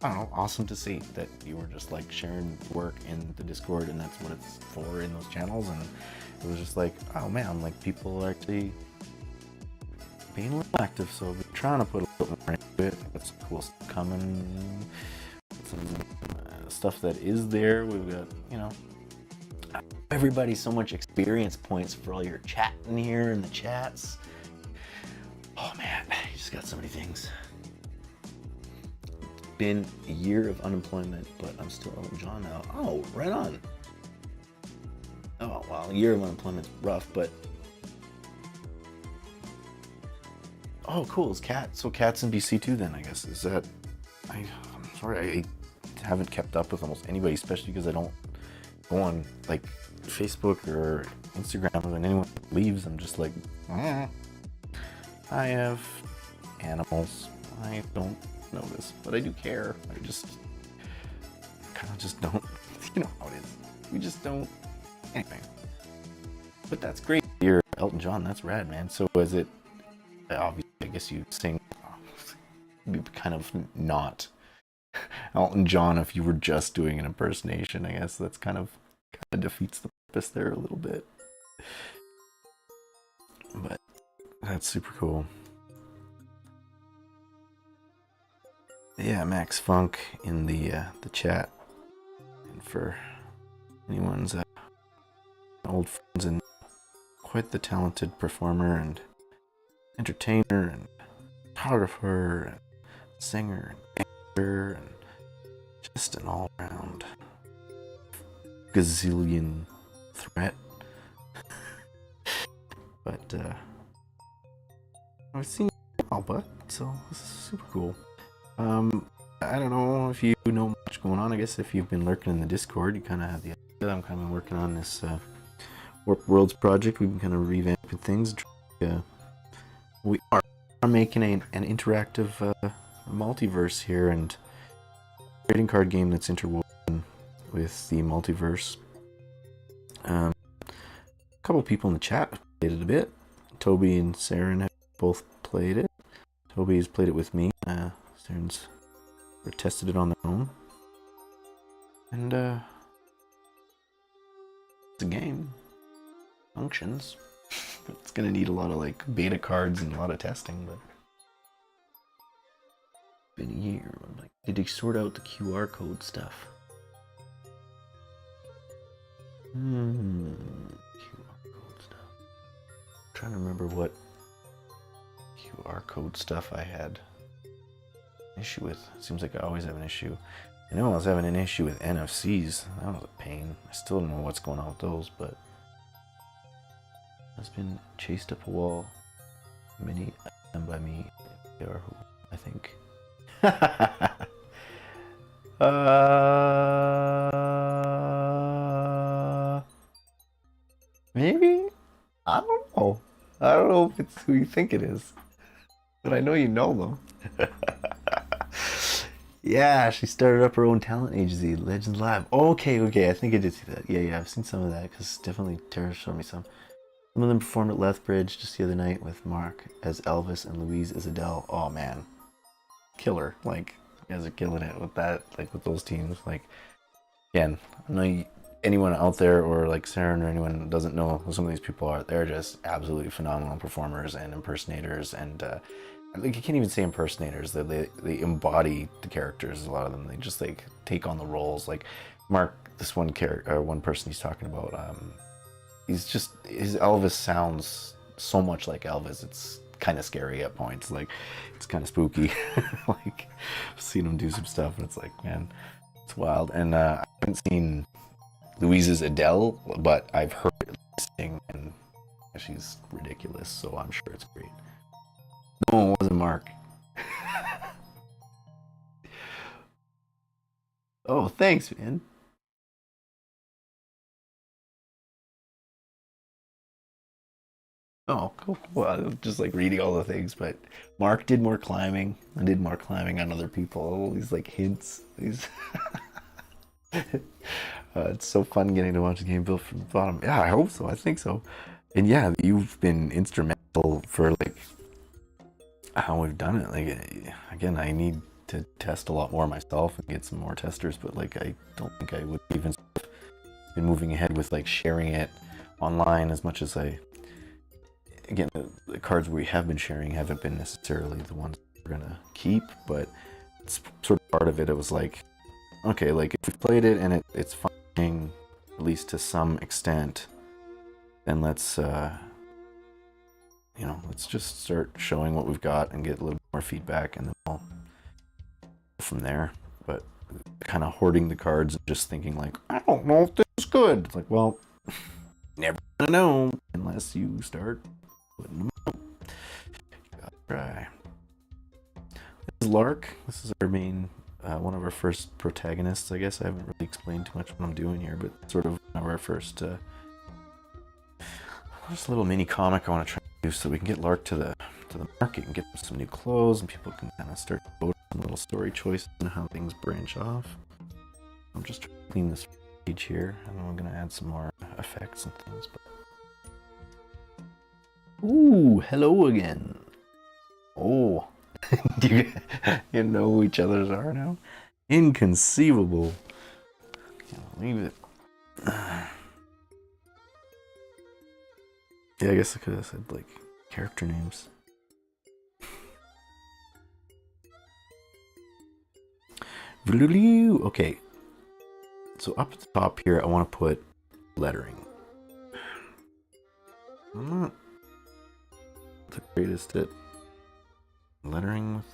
I don't know, awesome to see that you were just like sharing work in the Discord, and that's what it's for in those channels. And it was just like, oh man, like people are actually being a little active, so we're trying to put a little more into it. Got some cool stuff coming, some stuff that is there. We've got, you know, everybody so much experience points for all your chatting here in the chats. Oh man, you just got so many things. It's been a year of unemployment, but I'm still Elton John now. Oh, right on. Oh wow, a year of unemployment's rough, but oh cool, it's Cat. So Cat's in BC too then, I guess. Is that, I'm sorry, I haven't kept up with almost anybody, especially because I don't go on like Facebook or Instagram. When anyone leaves, I'm just like, I have animals. I don't know this, but I do care. I just kind of just don't. You know how it is. We just don't. Anyway, but that's great. You're Elton John. That's rad, man. So is it? Obviously, I guess you sing. Be kind of not Elton John if you were just doing an impersonation. I guess that's kind of defeats the purpose there a little bit. But that's super cool. Yeah, Max Funk in the chat, and for anyone's old friends, and quite the talented performer and entertainer and photographer and singer and actor and just an all-round gazillion threat. But I've seen it all, but so this is super cool. I don't know if you know much going on. I guess if you've been lurking in the Discord, you kind of have the idea. I'm kind of working on this Warp Worlds project. We've been kind of revamping things. We are making an interactive multiverse here, and trading card game that's interwoven with the multiverse. A couple people in the chat have played it a bit. Toby and Saren have both played it. Toby's played it with me. Saren's tested it on their own. And it's a game. Functions. It's gonna need a lot of like beta cards and a lot of testing, but it's been a year. I'm like, did they sort out the QR code stuff? QR code stuff. I'm trying to remember what QR code stuff I had an issue with. It seems like I always have an issue. I know I was having an issue with NFCs. That was a pain. I still don't know what's going on with those, but has been chased up a wall. Many done by me. They are who I think. Maybe? I don't know. I don't know if it's who you think it is, but I know you know them. Yeah, she started up her own talent agency, Legends Live. Okay, I think I did see that. Yeah, I've seen some of that because definitely Tara showed me some. Some of them performed at Lethbridge just the other night with Mark as Elvis and Louise as Adele. Oh man, killer! Like, you guys are killing it with that. Like with those teams. Like, again, I know anyone out there or like Saren or anyone that doesn't know who some of these people are. They're just absolutely phenomenal performers and impersonators, and like, you can't even say impersonators. They embody the characters. A lot of them, they just like take on the roles. Like Mark, this one character, one person he's talking about. He's just, his Elvis sounds so much like Elvis. It's kind of scary at points. Like, it's kind of spooky. Like, I've seen him do some stuff, and it's like, man, it's wild. And I haven't seen Louise's Adele, but I've heard it sing, and she's ridiculous. So I'm sure it's great. No, it wasn't Mark. Oh, thanks, man. Oh, cool. Well, I was just like reading all the things, but Mark did more climbing. I did more climbing on other people. All these like hints. These. It's so fun getting to watch the game built from the bottom. Yeah, I hope so. I think so. And yeah, you've been instrumental for like how we've done it. Like, again, I need to test a lot more myself and get some more testers, but like, I don't think I would even been moving ahead with like sharing it online as much as I. Again, the cards we have been sharing haven't been necessarily the ones we're gonna keep, but it's sort of part of it. It was like, okay, like if we've played it and it's functioning at least to some extent, then let's let's just start showing what we've got and get a little more feedback, and then we'll go from there. But kind of hoarding the cards and just thinking like, I don't know if this is good. It's like, well, never gonna know unless you start putting them out. Gotta try. This is Lark. This is our main, one of our first protagonists, I guess. I haven't really explained too much what I'm doing here, but sort of one of our first, just a little mini comic I want to try to do so we can get Lark to the market and get them some new clothes, and people can kind of start to vote on little story choices and how things branch off. I'm just trying to clean this page here, and then we're going to add some more effects and things. But... Ooh, hello again. Oh, do you know who each other's are now? Inconceivable. Can't believe it. Yeah, I guess I could have said like character names. Okay, so up at the top here, I want to put lettering. I'm not the greatest at lettering with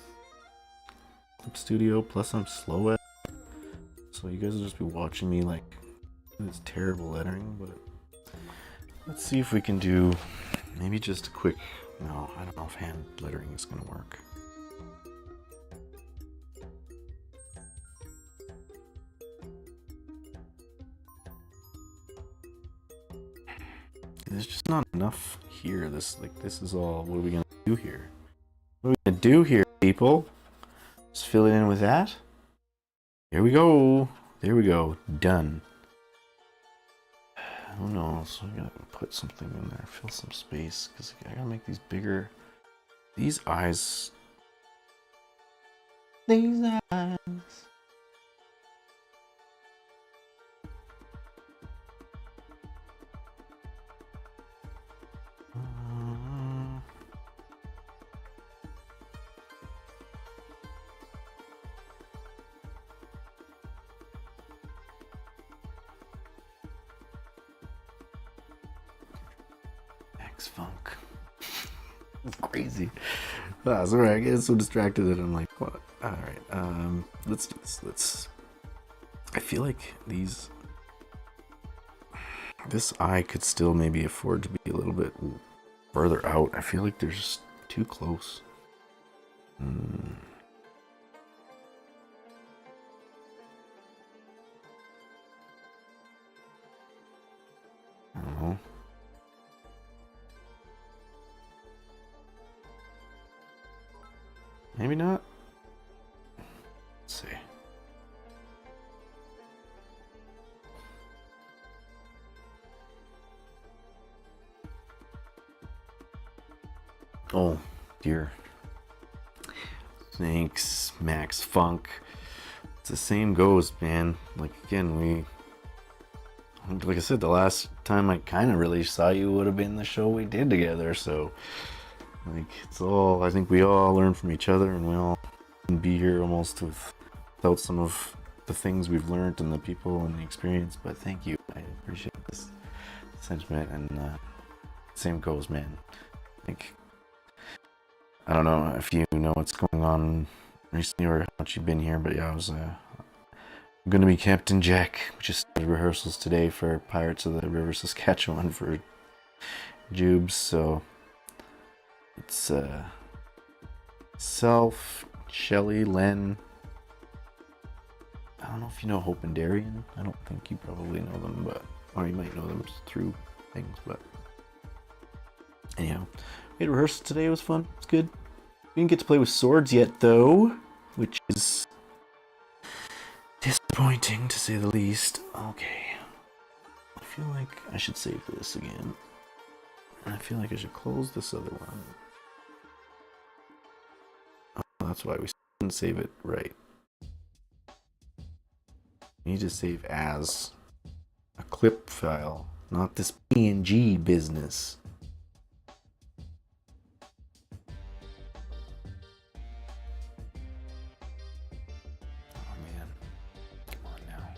Clip Studio, plus I'm slow at it. So you guys will just be watching me like this terrible lettering, but let's see if we can do maybe just a quick, no, I don't know if hand lettering is going to work. There's just not enough here. This is all, what are we going to do here? What are we going to do here, people? Just fill it in with that. Here we go. There we go. Done. Oh no, so I gotta put something in there, fill some space, because I gotta make these bigger. These eyes. These eyes. Funk. It's crazy. Sorry, I get so distracted that I'm like, what? Alright, let's do this. I feel like this eye could still maybe afford to be a little bit further out. I feel like they're just too close. I don't know. Maybe not. Let's see. Oh, dear. Thanks, Max Funk. It's the same goes, man. Like, again, like I said, the last time I kind of really saw you would have been the show we did together, so Like, it's all, I think we all learn from each other, and we all can be here almost without some of the things we've learned and the people and the experience. But thank you. I appreciate this sentiment, and same goes, man. Like, I don't know if you know what's going on recently or how much you've been here, but yeah, I was going to be Captain Jack. We just started rehearsals today for Pirates of the River Saskatchewan for Jubes, so it's Self, Shelly, Len. I don't know if you know Hope and Darian. I don't think you probably know them, but or you might know them through things, but anyhow, we had rehearsal today. It was fun. It's good. We didn't get to play with swords yet, though, which is disappointing to say the least. Okay, I feel like I should save this again. I feel like I should close this other one. Oh, that's why we didn't save it right. You need to save as a clip file, not this PNG business. Oh man, come on now.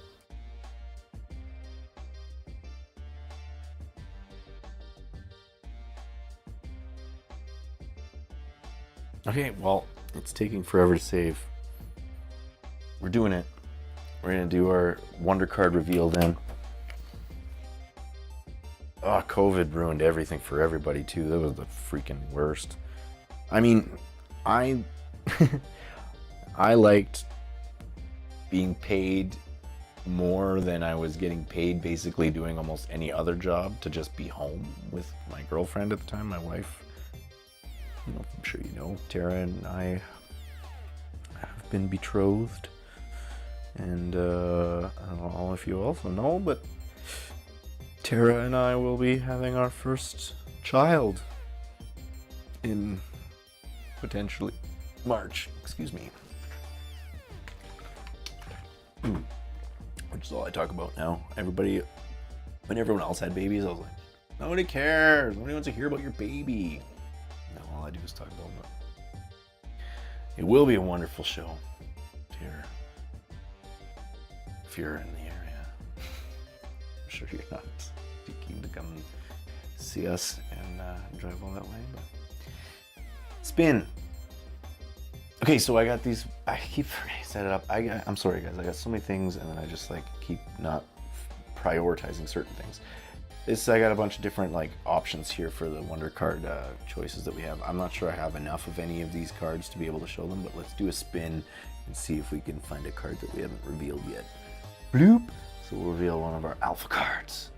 Okay, well, it's taking forever to save. We're doing it. We're gonna do our Wonder Card reveal then. Oh, COVID ruined everything for everybody too. That was the freaking worst. I mean, I liked being paid more than I was getting paid basically doing almost any other job to just be home with my girlfriend at the time, my wife. You know, I'm sure you know, Tara and I have been betrothed. And I don't know if you also know, but Tara and I will be having our first child in potentially March. Excuse me. Which is all I talk about now. Everybody, when everyone else had babies, I was like, nobody cares. Nobody wants to hear about your baby. No, all I do is talk about it. It will be a wonderful show, Tara. If you're in the area, I'm sure you're not keen to come see us and drive all that way, but spin. Okay, so I got these. I keep forgetting to set it up. I'm sorry, guys. I got so many things, and then I just like keep not prioritizing certain things. I got a bunch of different like options here for the Wonder Card choices that we have. I'm not sure I have enough of any of these cards to be able to show them, but let's do a spin and see if we can find a card that we haven't revealed yet. Bloop. So we'll reveal one of our alpha cards.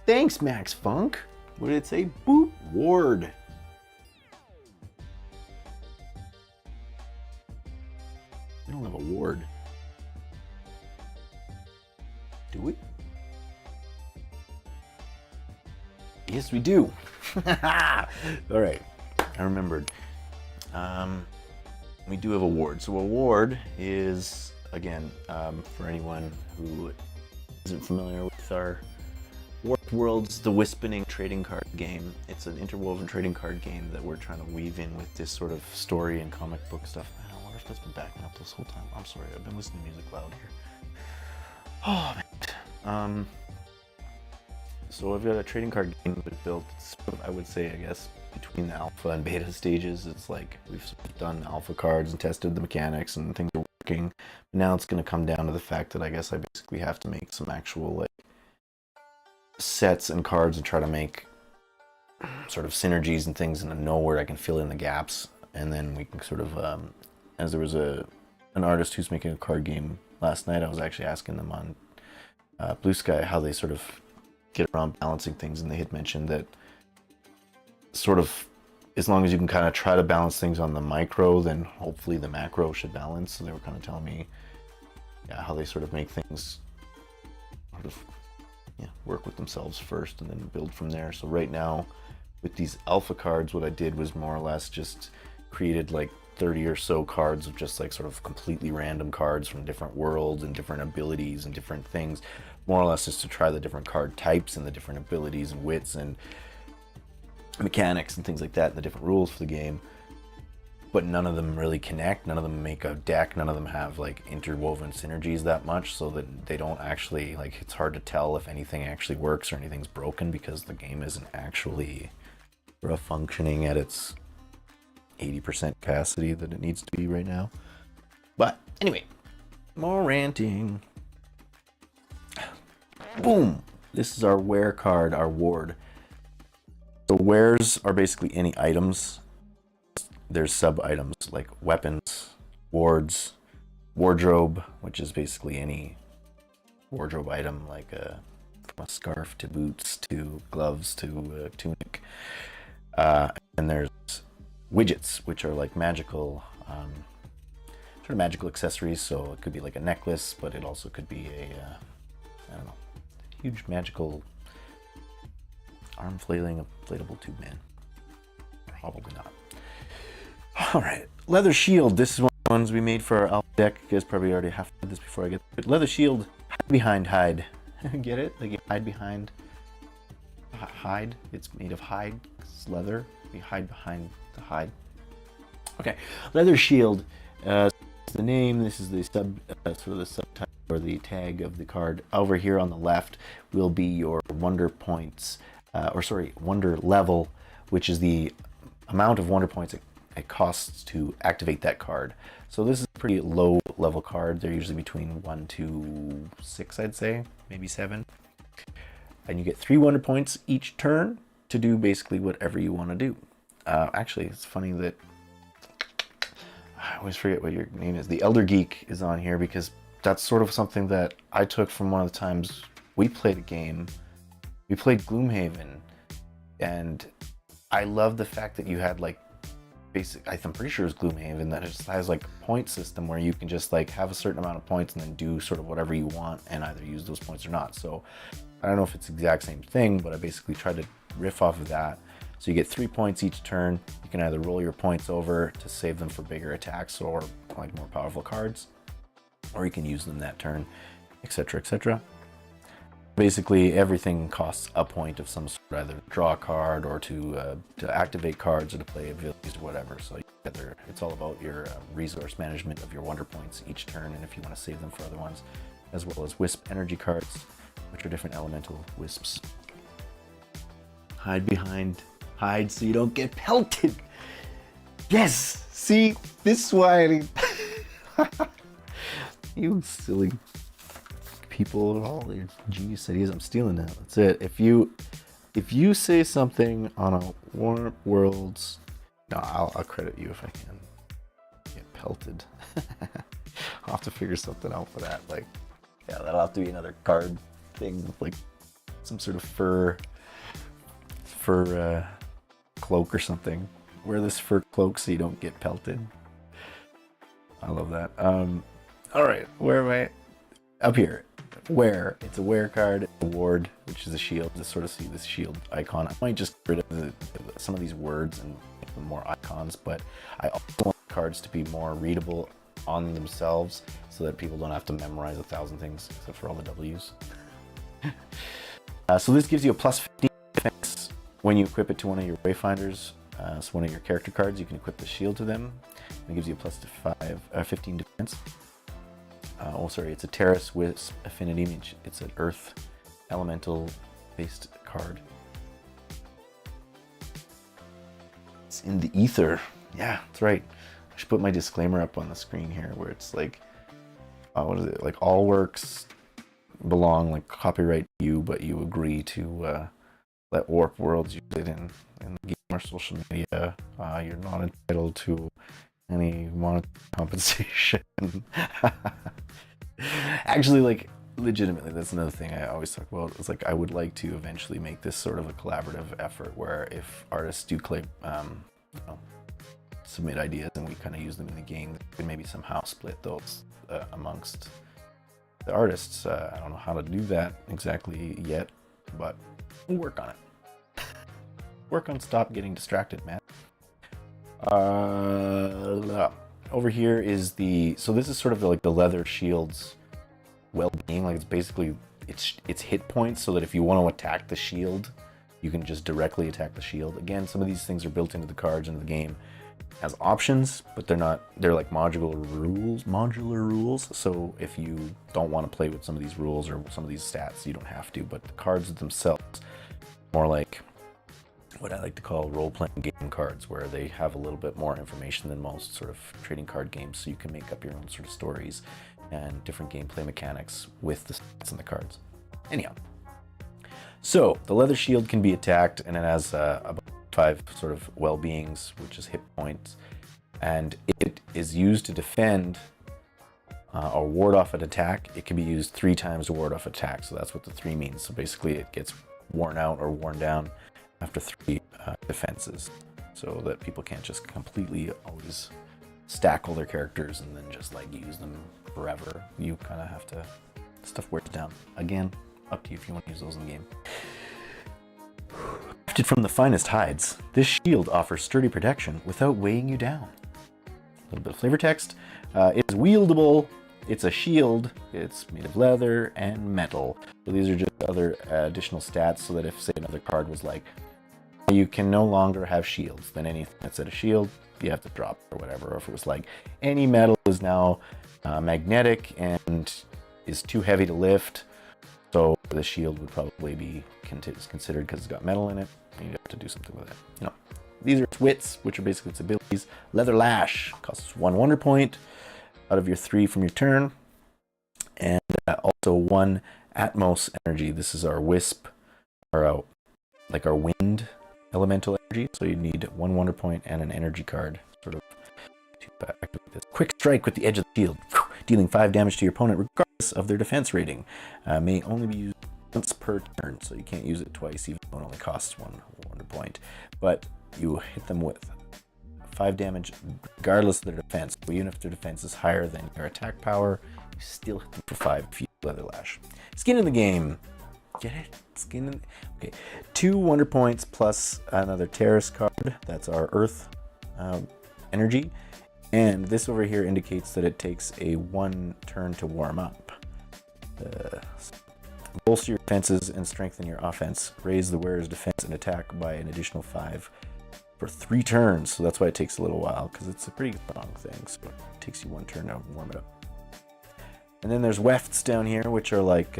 Thanks, Max Funk. What did it say? Boop. Ward. We don't have a ward. Do we? Yes, we do. All right. I remembered. We do have a ward. So a ward is, again, for anyone who isn't familiar with our Warped Worlds, the Wisping trading card game. It's an interwoven trading card game that we're trying to weave in with this sort of story and comic book stuff. Man, I wonder if that's been backing up this whole time. I'm sorry, I've been listening to music loud here. Oh, man. So I've got a trading card game that we've built. It's sort of, I would say, I guess, between the alpha and beta stages. It's like we've done alpha cards and tested the mechanics and things are working. Now it's going to come down to the fact that I guess I basically have to make some actual like sets and cards and try to make sort of synergies and things and know where I can fill in the gaps. And then we can sort of, as there was an artist who's making a card game last night, I was actually asking them on Blue Sky how they sort of get around balancing things, and they had mentioned that sort of as long as you can kind of try to balance things on the micro, then hopefully the macro should balance. So they were kind of telling me how they sort of make things sort of work with themselves first and then build from there. So right now with these alpha cards, what I did was more or less just created like 30 or so cards of just like sort of completely random cards from different worlds and different abilities and different things, more or less just to try the different card types and the different abilities and wits and mechanics and things like that, and the different rules for the game. But none of them really connect, none of them make a deck, none of them have like interwoven synergies that much, so that they don't actually, like, it's hard to tell if anything actually works or anything's broken because the game isn't actually sort of functioning at its 80% capacity that it needs to be right now. But anyway, more ranting. Boom! This is our wear card, our ward. The wares are basically any items. There's sub-items like weapons, wards, wardrobe, which is basically any wardrobe item, like from a scarf to boots to gloves to a tunic. And there's widgets, which are like magical, sort of magical accessories. So it could be like a necklace, but it also could be a, I don't know, huge magical arm flailing inflatable tube man. Probably not. All right, leather shield. This is one of the ones we made for our alpha deck. You guys probably already have to do this before I get it. Leather shield, hide behind hide. Get it? Like you hide behind hide. It's made of hide. It's leather. You hide behind the hide. Okay, leather shield. The name. This is the sub, sort of the subtitle or the tag of the card. Over here on the left will be your wonder points, wonder level, which is the amount of wonder points it costs to activate that card. So this is a pretty low level card. They're usually between 1 to 6, I'd say, maybe 7. And you get 3 wonder points each turn to do basically whatever you want to do. Actually, it's funny that I always forget what your name is. The Elder Geek is on here because that's sort of something that I took from one of the times we played a game. We played Gloomhaven, and I love the fact that you had like I'm pretty sure it's Gloomhaven, that it just has like a point system where you can just like have a certain amount of points and then do sort of whatever you want and either use those points or not. So I don't know if it's the exact same thing, but I basically tried to riff off of that. So you get 3 points each turn. You can either roll your points over to save them for bigger attacks or like more powerful cards, or you can use them that turn, etc., etc. Basically, everything costs a point of some sort, either to draw a card or to activate cards or to play abilities or whatever. So it's all about your resource management of your wonder points each turn, and if you want to save them for other ones, as well as wisp energy cards, which are different elemental wisps. Hide behind, hide so you don't get pelted. Yes, see, this is why you silly people and all their genius ideas. I'm stealing that. That's it. If you say something on a Warp Worlds, no, I'll credit you if I can. Get pelted. I'll have to figure something out for that. Like, yeah, that'll have to be another card thing with like some sort of fur cloak or something. Wear this fur cloak so you don't get pelted. I love that. All right, where am I? Up here. Wear. It's a wear card, a ward, which is a shield. Just sort of see this shield icon. I might just get rid of some of these words and make them more icons, but I also want cards to be more readable on themselves so that people don't have to memorize 1,000 things except for all the W's. So this gives you a plus 15 defense when you equip it to one of your wayfinders. So one of your character cards, you can equip the shield to them. It gives you a plus 15 defense. It's a Terrace with affinity. It's an Earth elemental based card. It's in the ether. Yeah, that's right. I should put my disclaimer up on the screen here where it's like, what is it? Like all works belong, like copyright to you, but you agree to let Warp Worlds use it in the game or social media. You're not entitled to any monetary compensation. Actually, like, legitimately, that's another thing I always talk about. It's like I would like to eventually make this sort of a collaborative effort where if artists do submit ideas and we kind of use them in the game, we can maybe somehow split those amongst the artists. I don't know how to do that exactly yet, but we'll work on it. Work on stop getting distracted, man. Over here is so this is sort of like the leather shield's well-being. Like it's basically it's hit points, so that if you want to attack the shield, you can just directly attack the shield. Again, some of these things are built into the cards into the game as options, but they're not, they're like modular rules. So if you don't want to play with some of these rules or some of these stats, you don't have to, but the cards themselves, more like what I like to call role-playing game cards, where they have a little bit more information than most sort of trading card games, so you can make up your own sort of stories and different gameplay mechanics with the stats and the cards. Anyhow, so the leather shield can be attacked, and it has about 5 sort of well-beings, which is hit points, and it is used to defend or ward off an attack. It can be used 3 times to ward off attack, so that's what the 3 means. So basically it gets worn out or worn down after 3 defenses, so that people can't just completely always stack all their characters and then just like use them forever. You kind of have to, stuff wears down. Again, up to you if you want to use those in the game. Crafted from the finest hides, this shield offers sturdy protection without weighing you down. A little bit of flavor text. It's wieldable, it's a shield, it's made of leather and metal. So these are just other additional stats, so that if, say, another card was like, you can no longer have shields, then anything that said a shield, you have to drop or whatever. Or if it was like, any metal is now magnetic and is too heavy to lift, so the shield would probably be considered because it's got metal in it, and you have to do something with it. You know, these are its wits, which are basically its abilities. Leather Lash costs 1 wonder point out of your 3 from your turn, and also 1 Atmos energy. This is our wisp, or like our wind elemental energy. So you need 1 wonder point and an energy card, sort of, to activate this. Quick strike with the edge of the shield, dealing 5 damage to your opponent regardless of their defense rating. May only be used once per turn, so you can't use it twice, even though it only costs 1 wonder point. But you hit them with 5 damage regardless of their defense. So even if their defense is higher than your attack power, you still hit them for 5 if you Leather Lash. Skin in the game. Get it? Skin in. Okay. 2 wonder points plus another Terrace card. That's our Earth energy. And this over here indicates that it takes a 1 turn to warm up. Bolster your defenses and strengthen your offense. Raise the wearer's defense and attack by an additional 5 for 3 turns. So that's why it takes a little while, because it's a pretty strong thing. So it takes you 1 turn to warm it up. And then there's wefts down here, which are like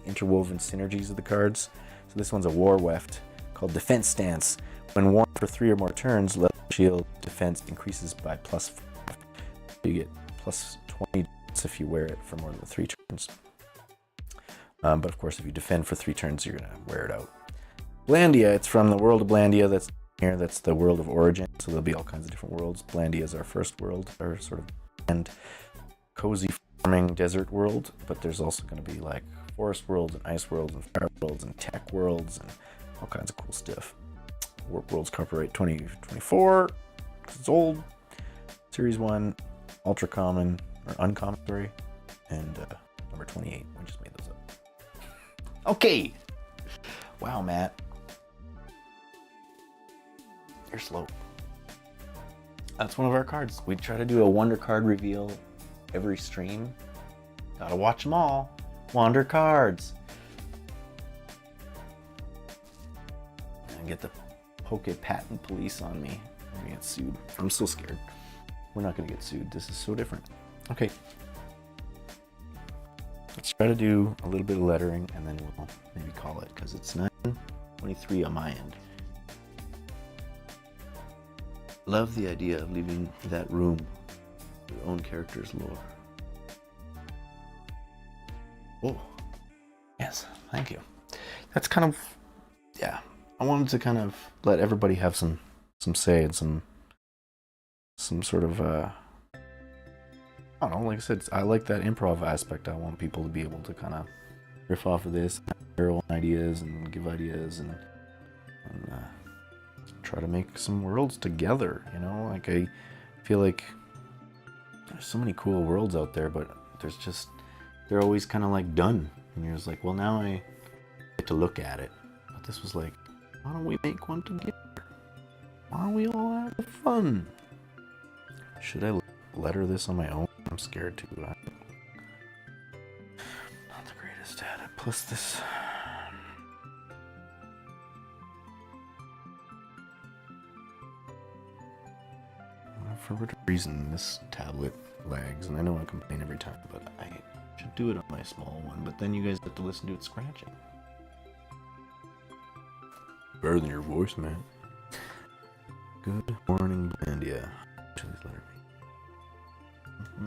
interwoven synergies of the cards. So this one's a war weft called Defense Stance. When worn for 3 or more turns, leather shield defense increases by +5. You get +20 if you wear it for more than 3 turns. But of course, if you defend for 3 turns, you're gonna wear it out. Blandia, it's from the world of Blandia. That's here. That's the world of origin. So there'll be all kinds of different worlds. Blandia is our first world, our sort of and cozy farming desert world. But there's also going to be like forest worlds and ice worlds and fire worlds and tech worlds and all kinds of cool stuff. Warp Worlds copyright 2024. It's old. Series 1, ultra common or uncommon, sorry, and number 28. I just made those up. Okay. Wow, Matt. You're slow. That's one of our cards. We try to do a Wonder card reveal every stream. Gotta watch them all. Wonder cards. And get the Poke Patent Police on me. I'm gonna get sued. I'm so scared. We're not gonna get sued. This is so different. Okay. Let's try to do a little bit of lettering and then we'll maybe call it, because it's 9:23 on my end. Love the idea of leaving that room your own character's lore. Oh, yes, thank you. That's kind of, yeah. I wanted to kind of let everybody have some say and some sort of I don't know, like I said, I like that improv aspect. I want people to be able to kind of riff off of this, their own ideas and give ideas and try to make some worlds together, you know? Like, I feel like there's so many cool worlds out there, but there's just, they're always kind of like done. And you're just like, well, now I get to look at it. But this was like, why don't we make one together? Why don't we all have fun? Should I letter this on my own? I'm scared to. Not the greatest at it. Plus this. For whatever reason, this tablet lags, and I know I complain every time, but I should do it on my small one, but then you guys have to listen to it scratching. Better than your voice, man. Good morning, Blandia. Actually, letter B.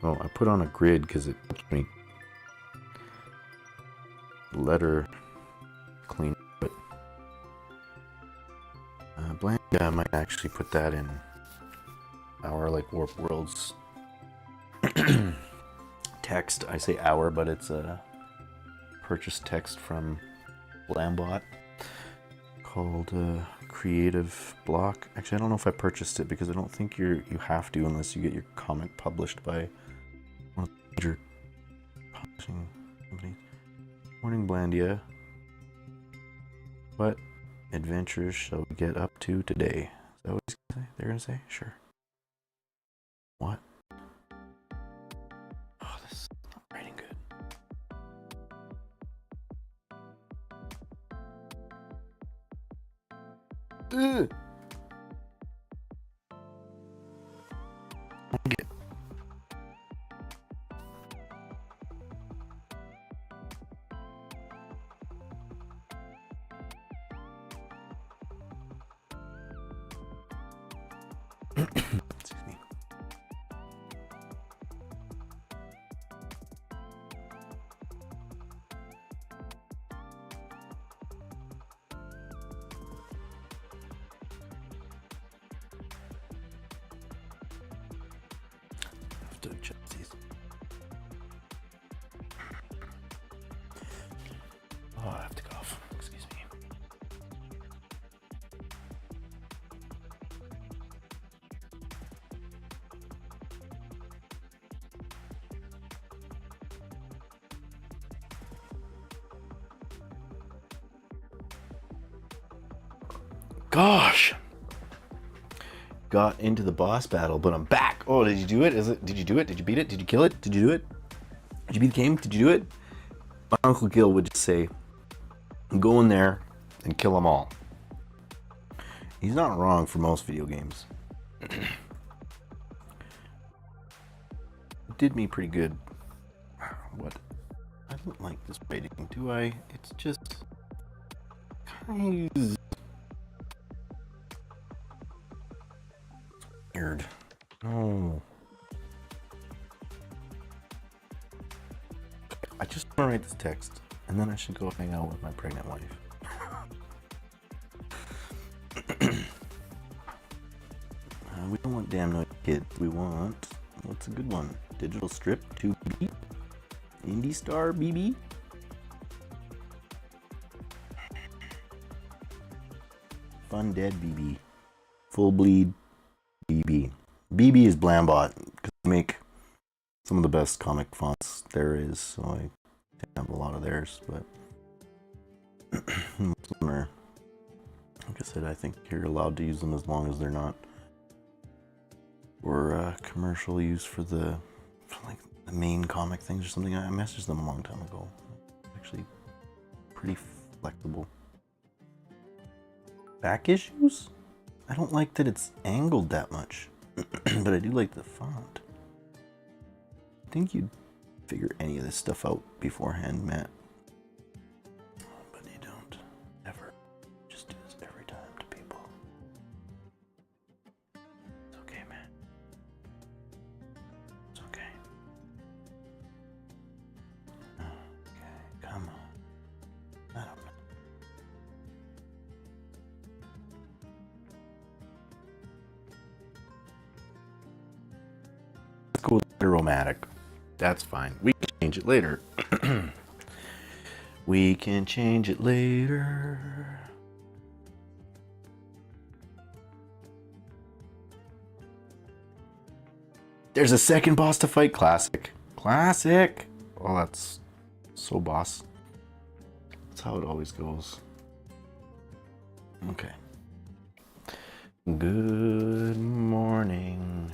Oh, I put on a grid because it helps me letter clean. But Blandia, I might actually put that in our like Warp Worlds text. I say our, but it's a purchase text from Blambot called Creative Block. Actually, I don't know if I purchased it because I don't think you have to unless you get your comic published by one of the major publishing companies. Morning, Blandia. What adventures shall we get up to today? Is that what he's gonna say? They're gonna say? Sure. What? Oh, this is not writing good. Ugh. Excuse me. I have to adjust these. Oh, I have to cough. Excuse me. Gosh, got into the boss battle, but I'm back. Oh, did you do it? Did you do it? Did you beat it? Did you kill it? Did you do it? Did you beat the game? Did you do it? My Uncle Gil would just say, go in there and kill them all. He's not wrong for most video games. It did me pretty good. What? I don't like this writing, do I? It's just kind of weird. No. I just want to write this text, and then I should go hang out with my pregnant wife. We don't want damn noisy kids. We want, what's a good one? Digital Strip 2B? Indie Star BB? Fun Dead BB. Full Bleed BB. BB is Blambot, because they make some of the best comic fonts there is, so I have a lot of theirs, but most of them are, like I said, I think you're allowed to use them as long as they're not for commercial use for like the main comic things or something. I messaged them a long time ago. Actually pretty flexible. Back issues? I don't like that it's angled that much, but I do like the font. I think you'd figure any of this stuff out beforehand, Matt. But you don't. Ever. Just do this every time to people. It's okay, man. It's okay. Okay, come on. I don't know. Let's go with aromatic. That's fine. We can change it later. We can change it later. There's a second boss to fight. Classic. Classic. Oh, that's so boss. That's how it always goes. Okay. Good morning,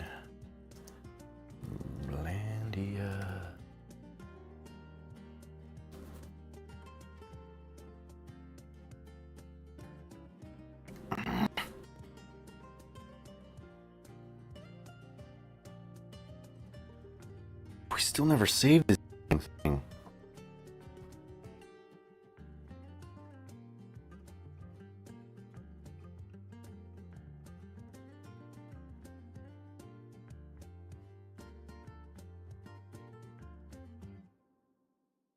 Blandia. We still never saved this thing.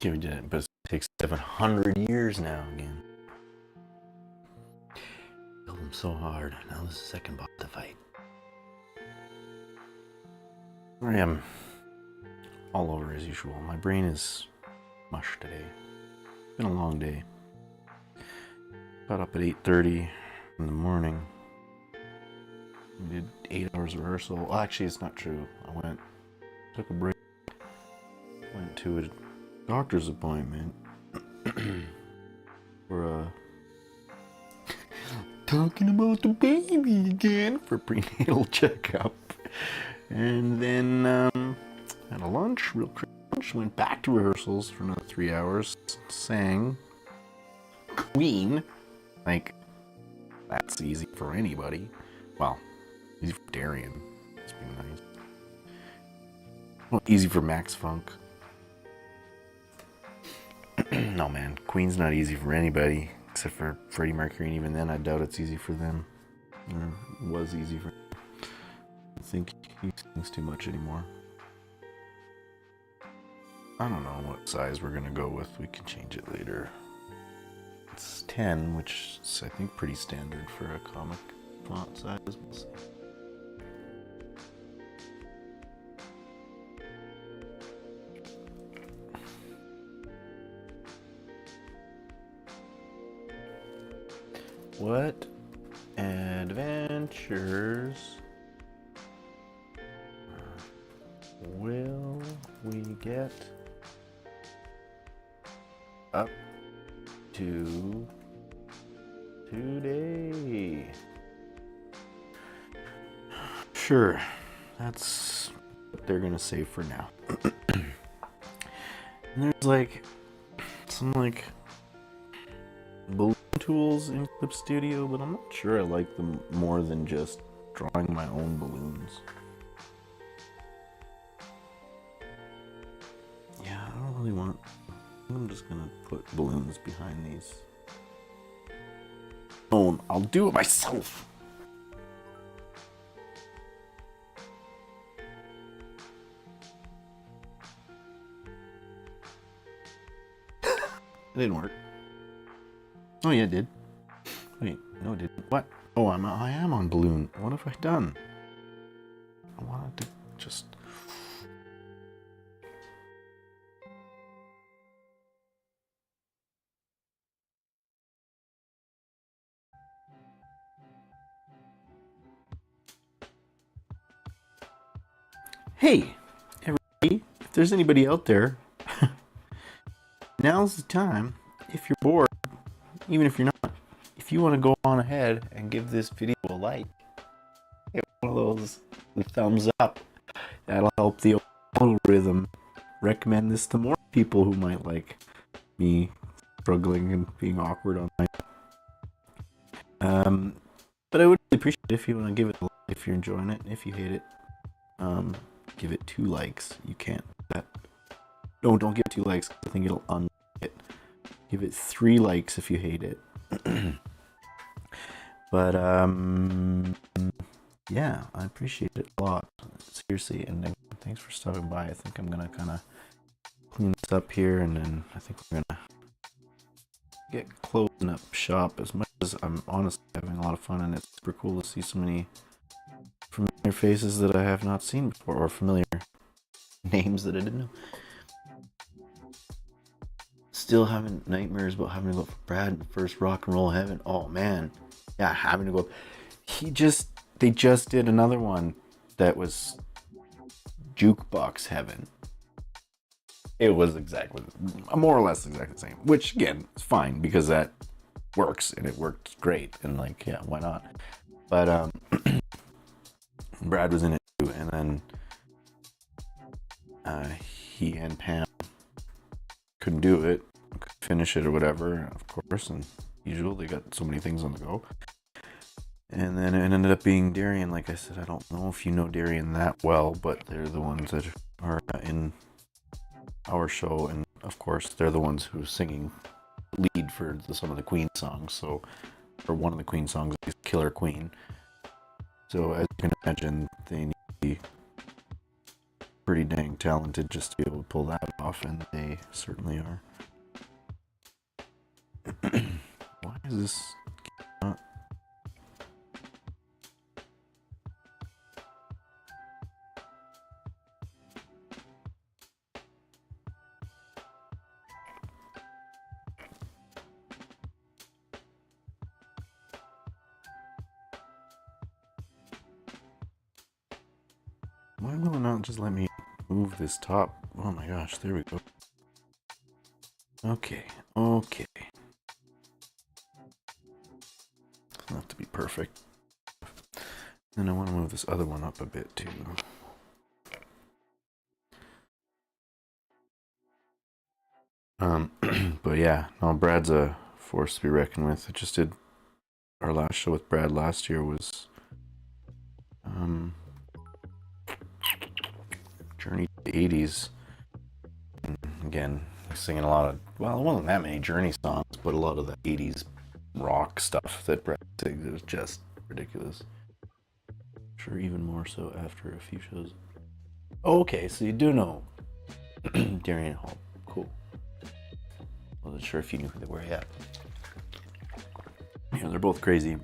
Yeah, we did it, but it takes 700 years now again. Killed him so hard. Now this is the second boss to fight. I am all over as usual. My brain is mush today. It's been a long day. Got up at 8:30 in the morning. We did 8 hours of rehearsal. Well, actually, it's not true. I took a break, went to a doctor's appointment for talking about the baby again for prenatal checkup, and then had a lunch, real quick lunch. Went back to rehearsals for another 3 hours. Sang Queen, like that's easy for anybody. Well, easy for Darian. That's being nice. Well, easy for Max Funk. No, man, Queen's not easy for anybody except for Freddie Mercury, and even then, I doubt it's easy for them. Or it was easy for him. I think he sings too much anymore. I don't know what size we're gonna go with. We can change it later. It's 10, which is, I think, pretty standard for a comic font size. We'll see. What adventures will we get up to today? Sure, that's what they're gonna say for now. And there's like some like balloon tools in Clip Studio, but I'm not sure I like them more than just drawing my own balloons. Yeah, I don't really want. I'm just gonna put balloons behind these. Oh, I'll do it myself. It didn't work. Oh yeah, it did. Wait, no, it didn't. What? Oh, I am on balloon. What have I done? I wanted to just. Hey, everybody! If there's anybody out there, now's the time. If you're bored, even if you're not, if you want to go on ahead and give this video a like, hit one of those thumbs up. That'll help the algorithm recommend this to more people who might like me struggling and being awkward online. But I would really appreciate it if you want to give it a like if you're enjoying it. If you hate it, give it 2 likes. You can't do that. No, don't give it 2 likes. I think it'll unlike it. Give it 3 likes if you hate it. But yeah, I appreciate it a lot, seriously. And then thanks for stopping by. I think I'm gonna kind of clean this up here, and then I think we're gonna get closing up shop. As much as I'm honestly having a lot of fun, and it's super cool to see so many familiar faces that I have not seen before, or familiar names that I didn't know. Still having nightmares about having to go for Brad in the first Rock and Roll Heaven. Oh man, yeah, having to go. They just did another one that was Jukebox Heaven. It was exactly, more or less exactly the same. Which again, is fine because that works and it worked great. And like, yeah, why not? But Brad was in it too, and then he and Pam couldn't do it, couldn't finish it or whatever, of course, and usual, they got so many things on the go. And then it ended up being Darian. Like I said, I don't know if you know Darian that well, but they're the ones that are in our show, and of course, they're the ones who are singing lead for some of the Queen songs. So, for one of the Queen songs is Killer Queen. So, as you can imagine, they need to be pretty dang talented just to be able to pull that off, and they certainly are. Why is this not? Why will it not just let me move this top? Oh my gosh, there we go. Okay. Doesn't have to be perfect. And I want to move this other one up a bit too. But yeah, no, Brad's a force to be reckoned with. I just did our last show with Brad last year was Journey to the 80s. And again, singing a lot of, well, it wasn't that many Journey songs, but a lot of the 80s rock stuff that Brad sings is just ridiculous. Sure, even more so after a few shows. Oh, okay, so you do know Darian Hall. Cool. Wasn't sure if you knew who they were yet. You know, they're both crazy,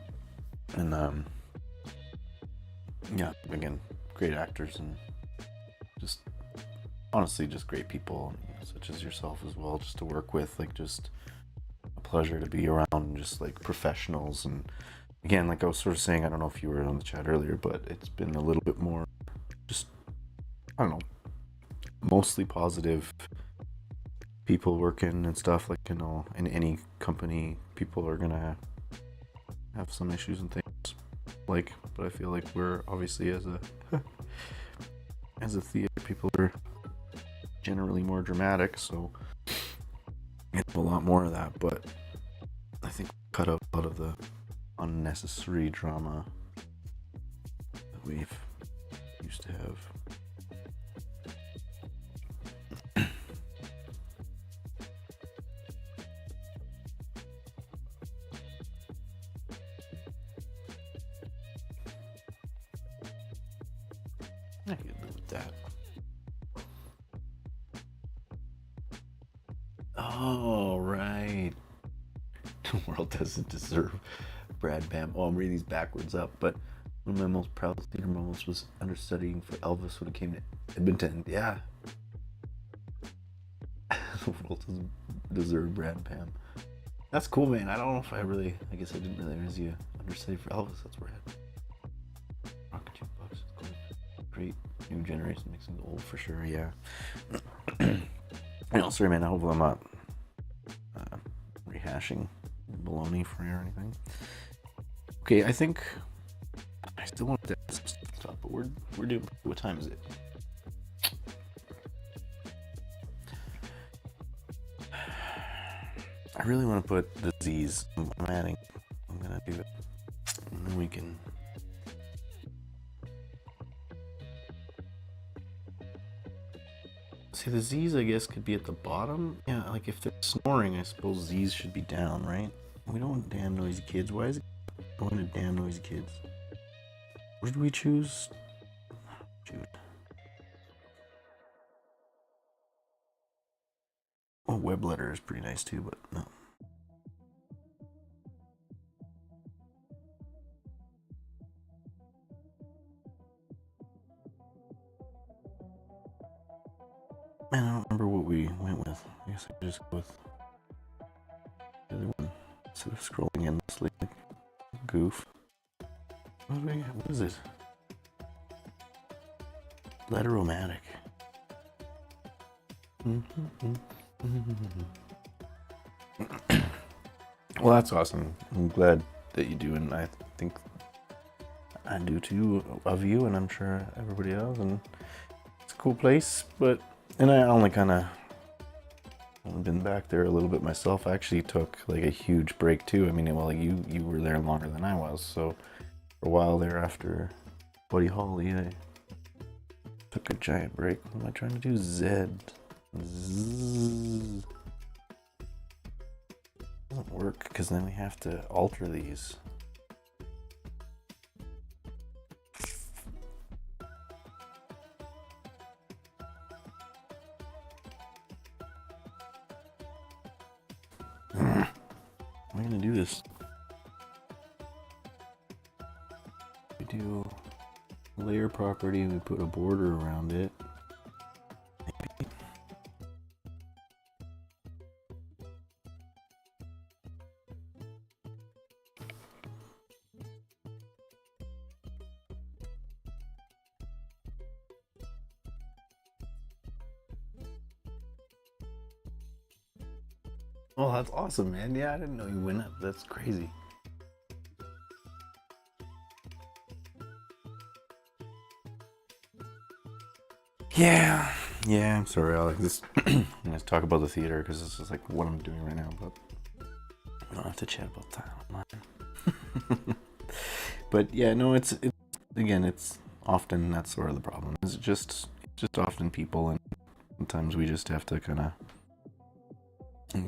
and yeah, again, great actors and just honestly just great people, such as yourself as well, just to work with. Like, just a pleasure to be around, just like professionals. And again, like I was sort of saying, I don't know if you were on the chat earlier, but it's been a little bit more just, I don't know, mostly positive people working and stuff. Like, you know, in any company, people are gonna have some issues and things, like, but I feel like we're obviously as a as a theater, people are generally more dramatic, so it's a lot more of that. But I think we cut out a lot of the unnecessary drama that we've used to have. I could live with that. Oh, right. The world doesn't deserve Brad Bam. Oh, I'm reading these backwards up, but one of my most proudest theater moments was understudying for Elvis when it came to Edmonton. Yeah. The world doesn't deserve Brad Bam. That's cool, man. I don't know if I guess I didn't really realize you understudied for Elvis. That's rad. Rocket Jukebox is cool. Great new generation mixing the old for sure, yeah. I know, sorry man, I hope I'm not rehashing baloney for you or anything. Okay, I think I still want to ask some stuff, but we're doing, what time is it? I really want to put the Z's. I'm gonna do it, and then we can. See, the Z's, I guess, could be at the bottom. Yeah, like if they're snoring, I suppose Z's should be down, right? We don't want damn noisy kids. Why is it going to damn noisy kids? What did we choose? Shoot. Oh, web letter is pretty nice too, but no. Man, I don't remember what we went with. I guess I could just go with the other one instead of scrolling endlessly like goof. What is it? Letteromatic. Well, that's awesome. I'm glad that you do, and I think I do too of you, and I'm sure everybody else. And it's a cool place, and I only kind of been back there a little bit myself. I actually took like a huge break too. I mean, well, you were there longer than I was, so for a while there after Buddy Holly, I took a giant break. What am I trying to do? Zed. Zzz. Doesn't work because then we have to alter these. How am I gonna do this? We do layer property, we put a border around it. Maybe. Oh, that's awesome, man. Yeah, I didn't know you went up. That's crazy. Yeah, I'm sorry, Alex. Let's talk about the theater because this is like what I'm doing right now, but we don't have to chat about that online. But yeah, no, it's again, it's often that's sort of the problem. It's just often people, and sometimes we just have to kind of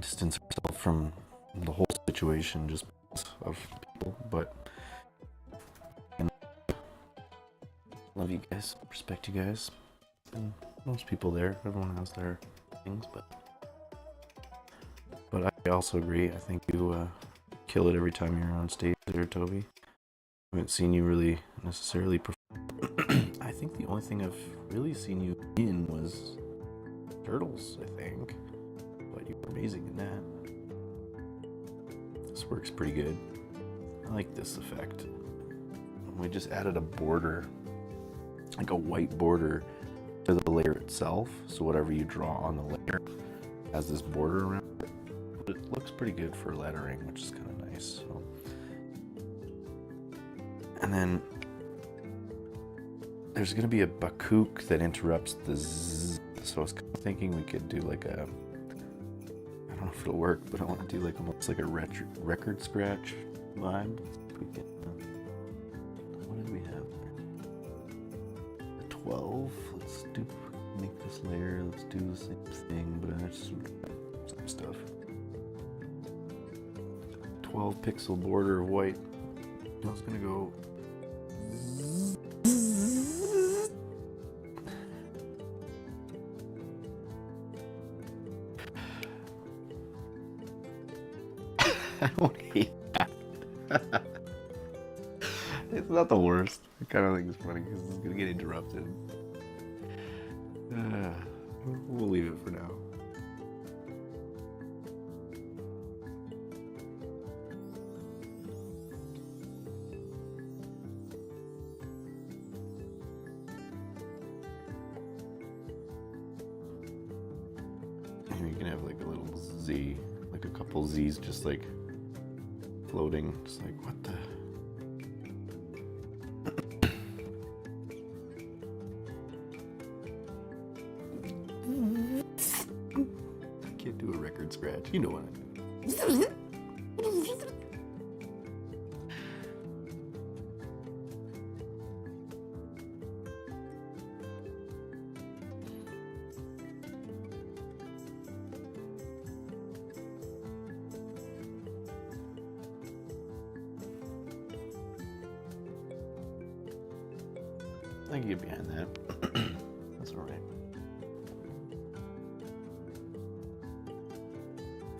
distance ourselves from the whole situation just because of people. But you know, love you guys, respect you guys. And most people there, everyone has their things, but I also agree. I think you kill it every time you're on stage there, Toby. I haven't seen you really necessarily perform. I think the only thing I've really seen you in was Turtles, I think. But you were amazing in that. This works pretty good. I like this effect. We just added a border, like a white border, to the layer itself. So whatever you draw on the layer has this border around it. But it looks pretty good for lettering, which is kind of nice. So. And then there's going to be a bakuk that interrupts the zzz. So I was kind of thinking we could do like a, I don't know if it'll work, but I want to do like almost like a record scratch vibe. We can, what did we have there? 12. Let's make this layer. Let's do the same thing, but that's some stuff. 12 pixel border of white. I was gonna go. I don't hate that. It's not the worst. I kind of think it's funny because it's gonna get interrupted. We'll leave it for now. You can have like a little Z, like a couple Z's just like floating, just like what the. I can't do a record scratch. You know what I mean. I can get behind that. That's alright.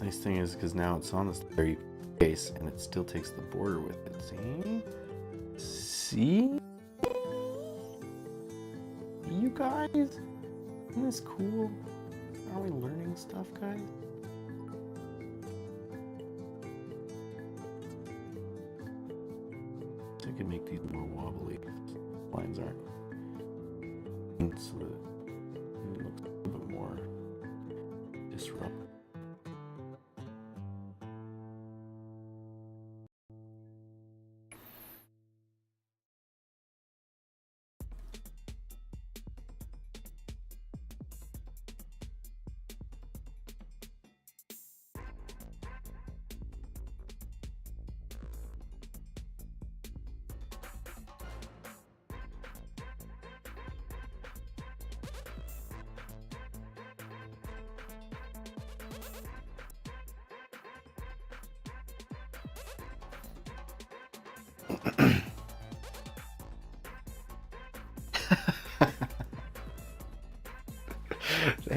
Nice thing is, because now it's on this very base, and it still takes the border with it. See? See? You guys? Isn't this cool? Are we learning stuff, guys? I could make these more wobbly. Lines aren't. So that it looks a little bit more disruptive.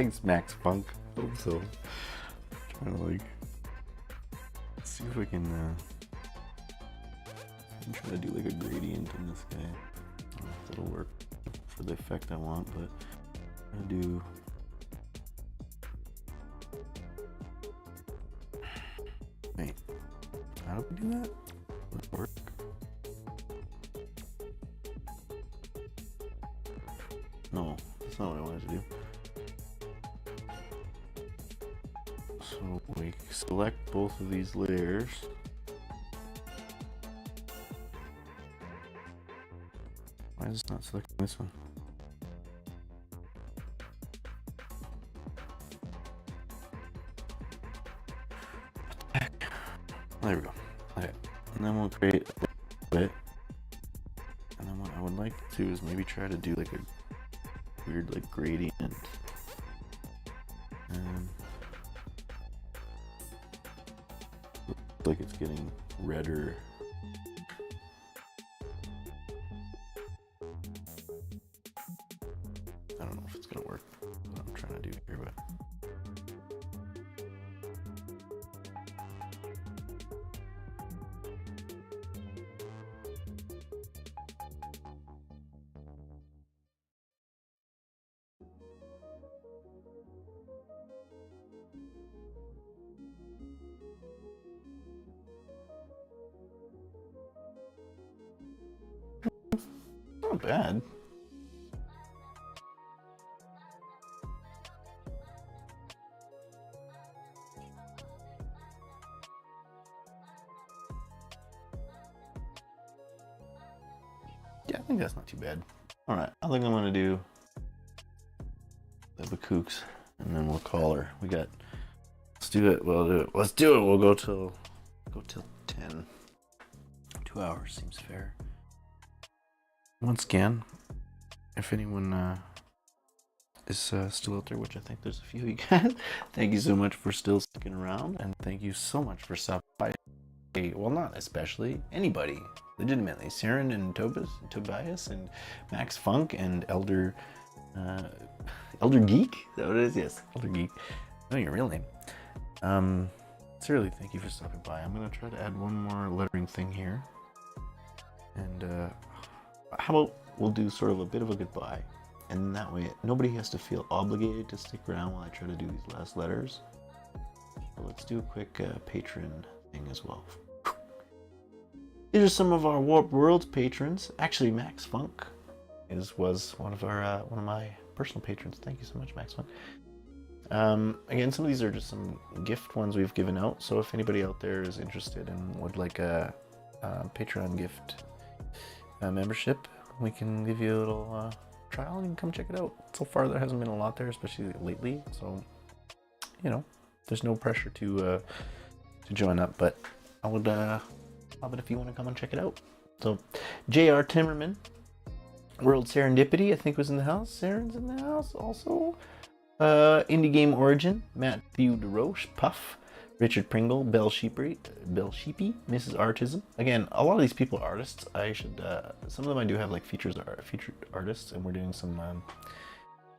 Thanks, Max Funk. Hope so. Trying to like see if I can. I'm trying to do like a gradient in this guy. I don't know if that'll work for the effect I want, but I'm gonna do. Wait, how do we do that? Would it work? No, that's not what I wanted to do. So we select both of these layers. Why is it not selecting this one? What the heck? There we go. Okay. And then we'll create a bit. And then what I would like to do is maybe try to do like a weird like gradient. And looks like it's getting redder. I don't know if it's gonna work. What I'm trying to do here, but not bad. Yeah, I think that's not too bad. All right, I think I'm gonna do the Bakooks, and then we'll call her. We got. Let's do it. We'll do it. Let's do it. We'll go till 10. 2 hours seems fair. Once again, if anyone is still out there, which I think there's a few of you guys, thank you so much for still sticking around, and thank you so much for stopping by. Well, not especially, anybody, legitimately. Saren and Tobias and Max Funk and Elder Geek? Is that what it is? Yes, Elder Geek. I know your real name. Sincerely, thank you for stopping by. I'm gonna try to add one more lettering thing here. And how about we'll do sort of a bit of a goodbye, and that way nobody has to feel obligated to stick around while I try to do these last letters. So let's do a quick patron thing as well. These are some of our Warp Worlds patrons. Actually, Max Funk was one of my personal patrons. Thank you so much, Max Funk. Again, some of these are just some gift ones we've given out. So if anybody out there is interested and would like a Patreon gift membership, we can give you a little trial and you can come check it out. So far, there hasn't been a lot there, especially lately. So, you know, there's no pressure to join up, but I would love it if you want to come and check it out. So, J.R. Timmerman, World Serendipity, I think was in the house. Saren's in the house also. Indie Game Origin, Matthew DeRoche, Puff, Richard Pringle, Bell Sheepy, Mrs. Artism. Again, a lot of these people are artists. I should, some of them I do have like featured artists, and we're doing some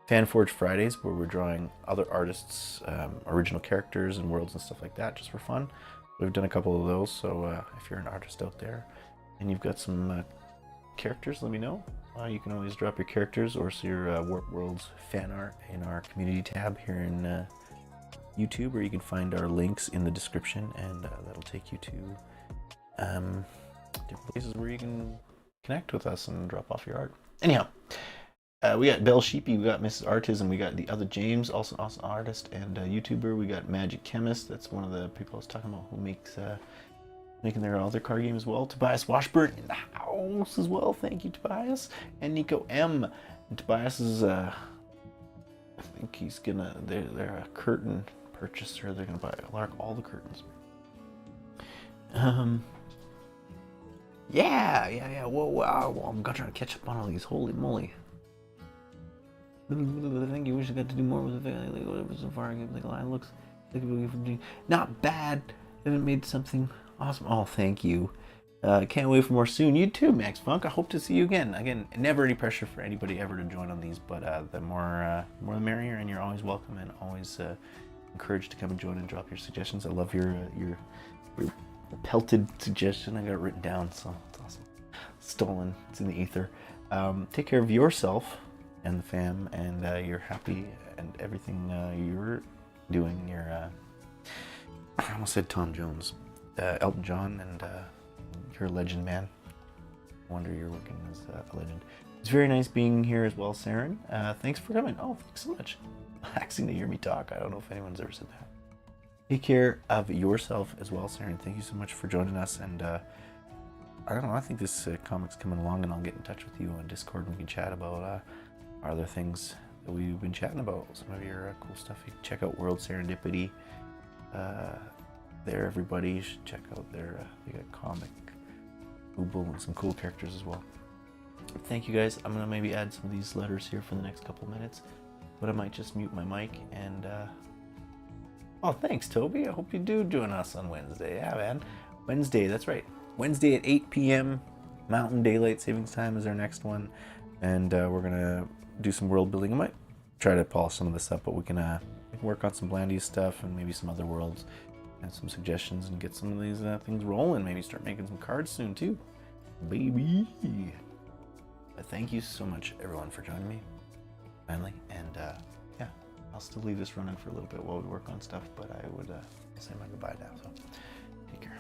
FanForge Fridays where we're drawing other artists' original characters and worlds and stuff like that, just for fun. We've done a couple of those, so if you're an artist out there and you've got some characters, let me know. You can always drop your characters or see your Warp Worlds fan art in our community tab here in YouTube, or you can find our links in the description, and that'll take you to different places where you can connect with us and drop off your art. Anyhow, we got Bell Sheepy, we got Mrs. Artism, we got the other James, also an awesome artist and YouTuber. We got Magic Chemist, that's one of the people I was talking about who makes making their other card game as well. Tobias Washburn in the house as well. Thank you, Tobias. And Nico M. And Tobias is I think he's gonna they're a curtain purchaser. They're gonna buy Lark all the curtains. Yeah. Whoa, wow. I'm trying to catch up on all these. Holy moly. I think you wish I got to do more with it. Whatever so far, the line looks like not bad. Haven't made something awesome. Oh, thank you. Can't wait for more soon. You too, Max Funk. I hope to see you again. Again, never any pressure for anybody ever to join on these, but the more the merrier, and you're always welcome and always encouraged to come and join and drop your suggestions. I love your pelted suggestion. I got it written down, so it's awesome. Stolen. It's in the ether. Take care of yourself and the fam, and you're happy and everything you're doing. You're I almost said Tom Jones, Elton John, and you're a legend, man. No wonder you're working as a legend. It's very nice being here as well, Saren. Thanks for coming. Oh, thanks so much. Relaxing to hear me talk. I don't know if anyone's ever said that. Take care of yourself as well, Saren. Thank you so much for joining us. And I don't know, I think this comic's coming along, and I'll get in touch with you on Discord and we can chat about other things that we've been chatting about. Some of your cool stuff. You can check out World Serendipity. There, everybody, you should check out their they got comic Ooble and some cool characters as well. Thank you guys. I'm gonna maybe add some of these letters here for the next couple minutes, but I might just mute my mic and oh, thanks, Toby. I hope you do join us on Wednesday. Yeah, man. Wednesday, that's right. Wednesday at 8 p.m. Mountain Daylight Savings Time is our next one, and we're gonna do some world building. I might try to polish some of this up, but we can work on some Blandia stuff and maybe some other worlds. And some suggestions and get some of these things rolling. Maybe start making some cards soon too, baby. But thank you so much, everyone, for joining me finally. And yeah, I'll still leave this running for a little bit while we work on stuff. But I would say my goodbye now. So take care.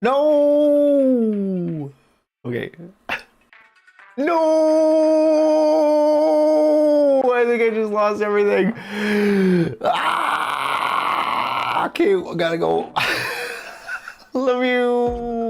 No! Okay. No! I think I just lost everything. Ah! Okay, I gotta go. Love you.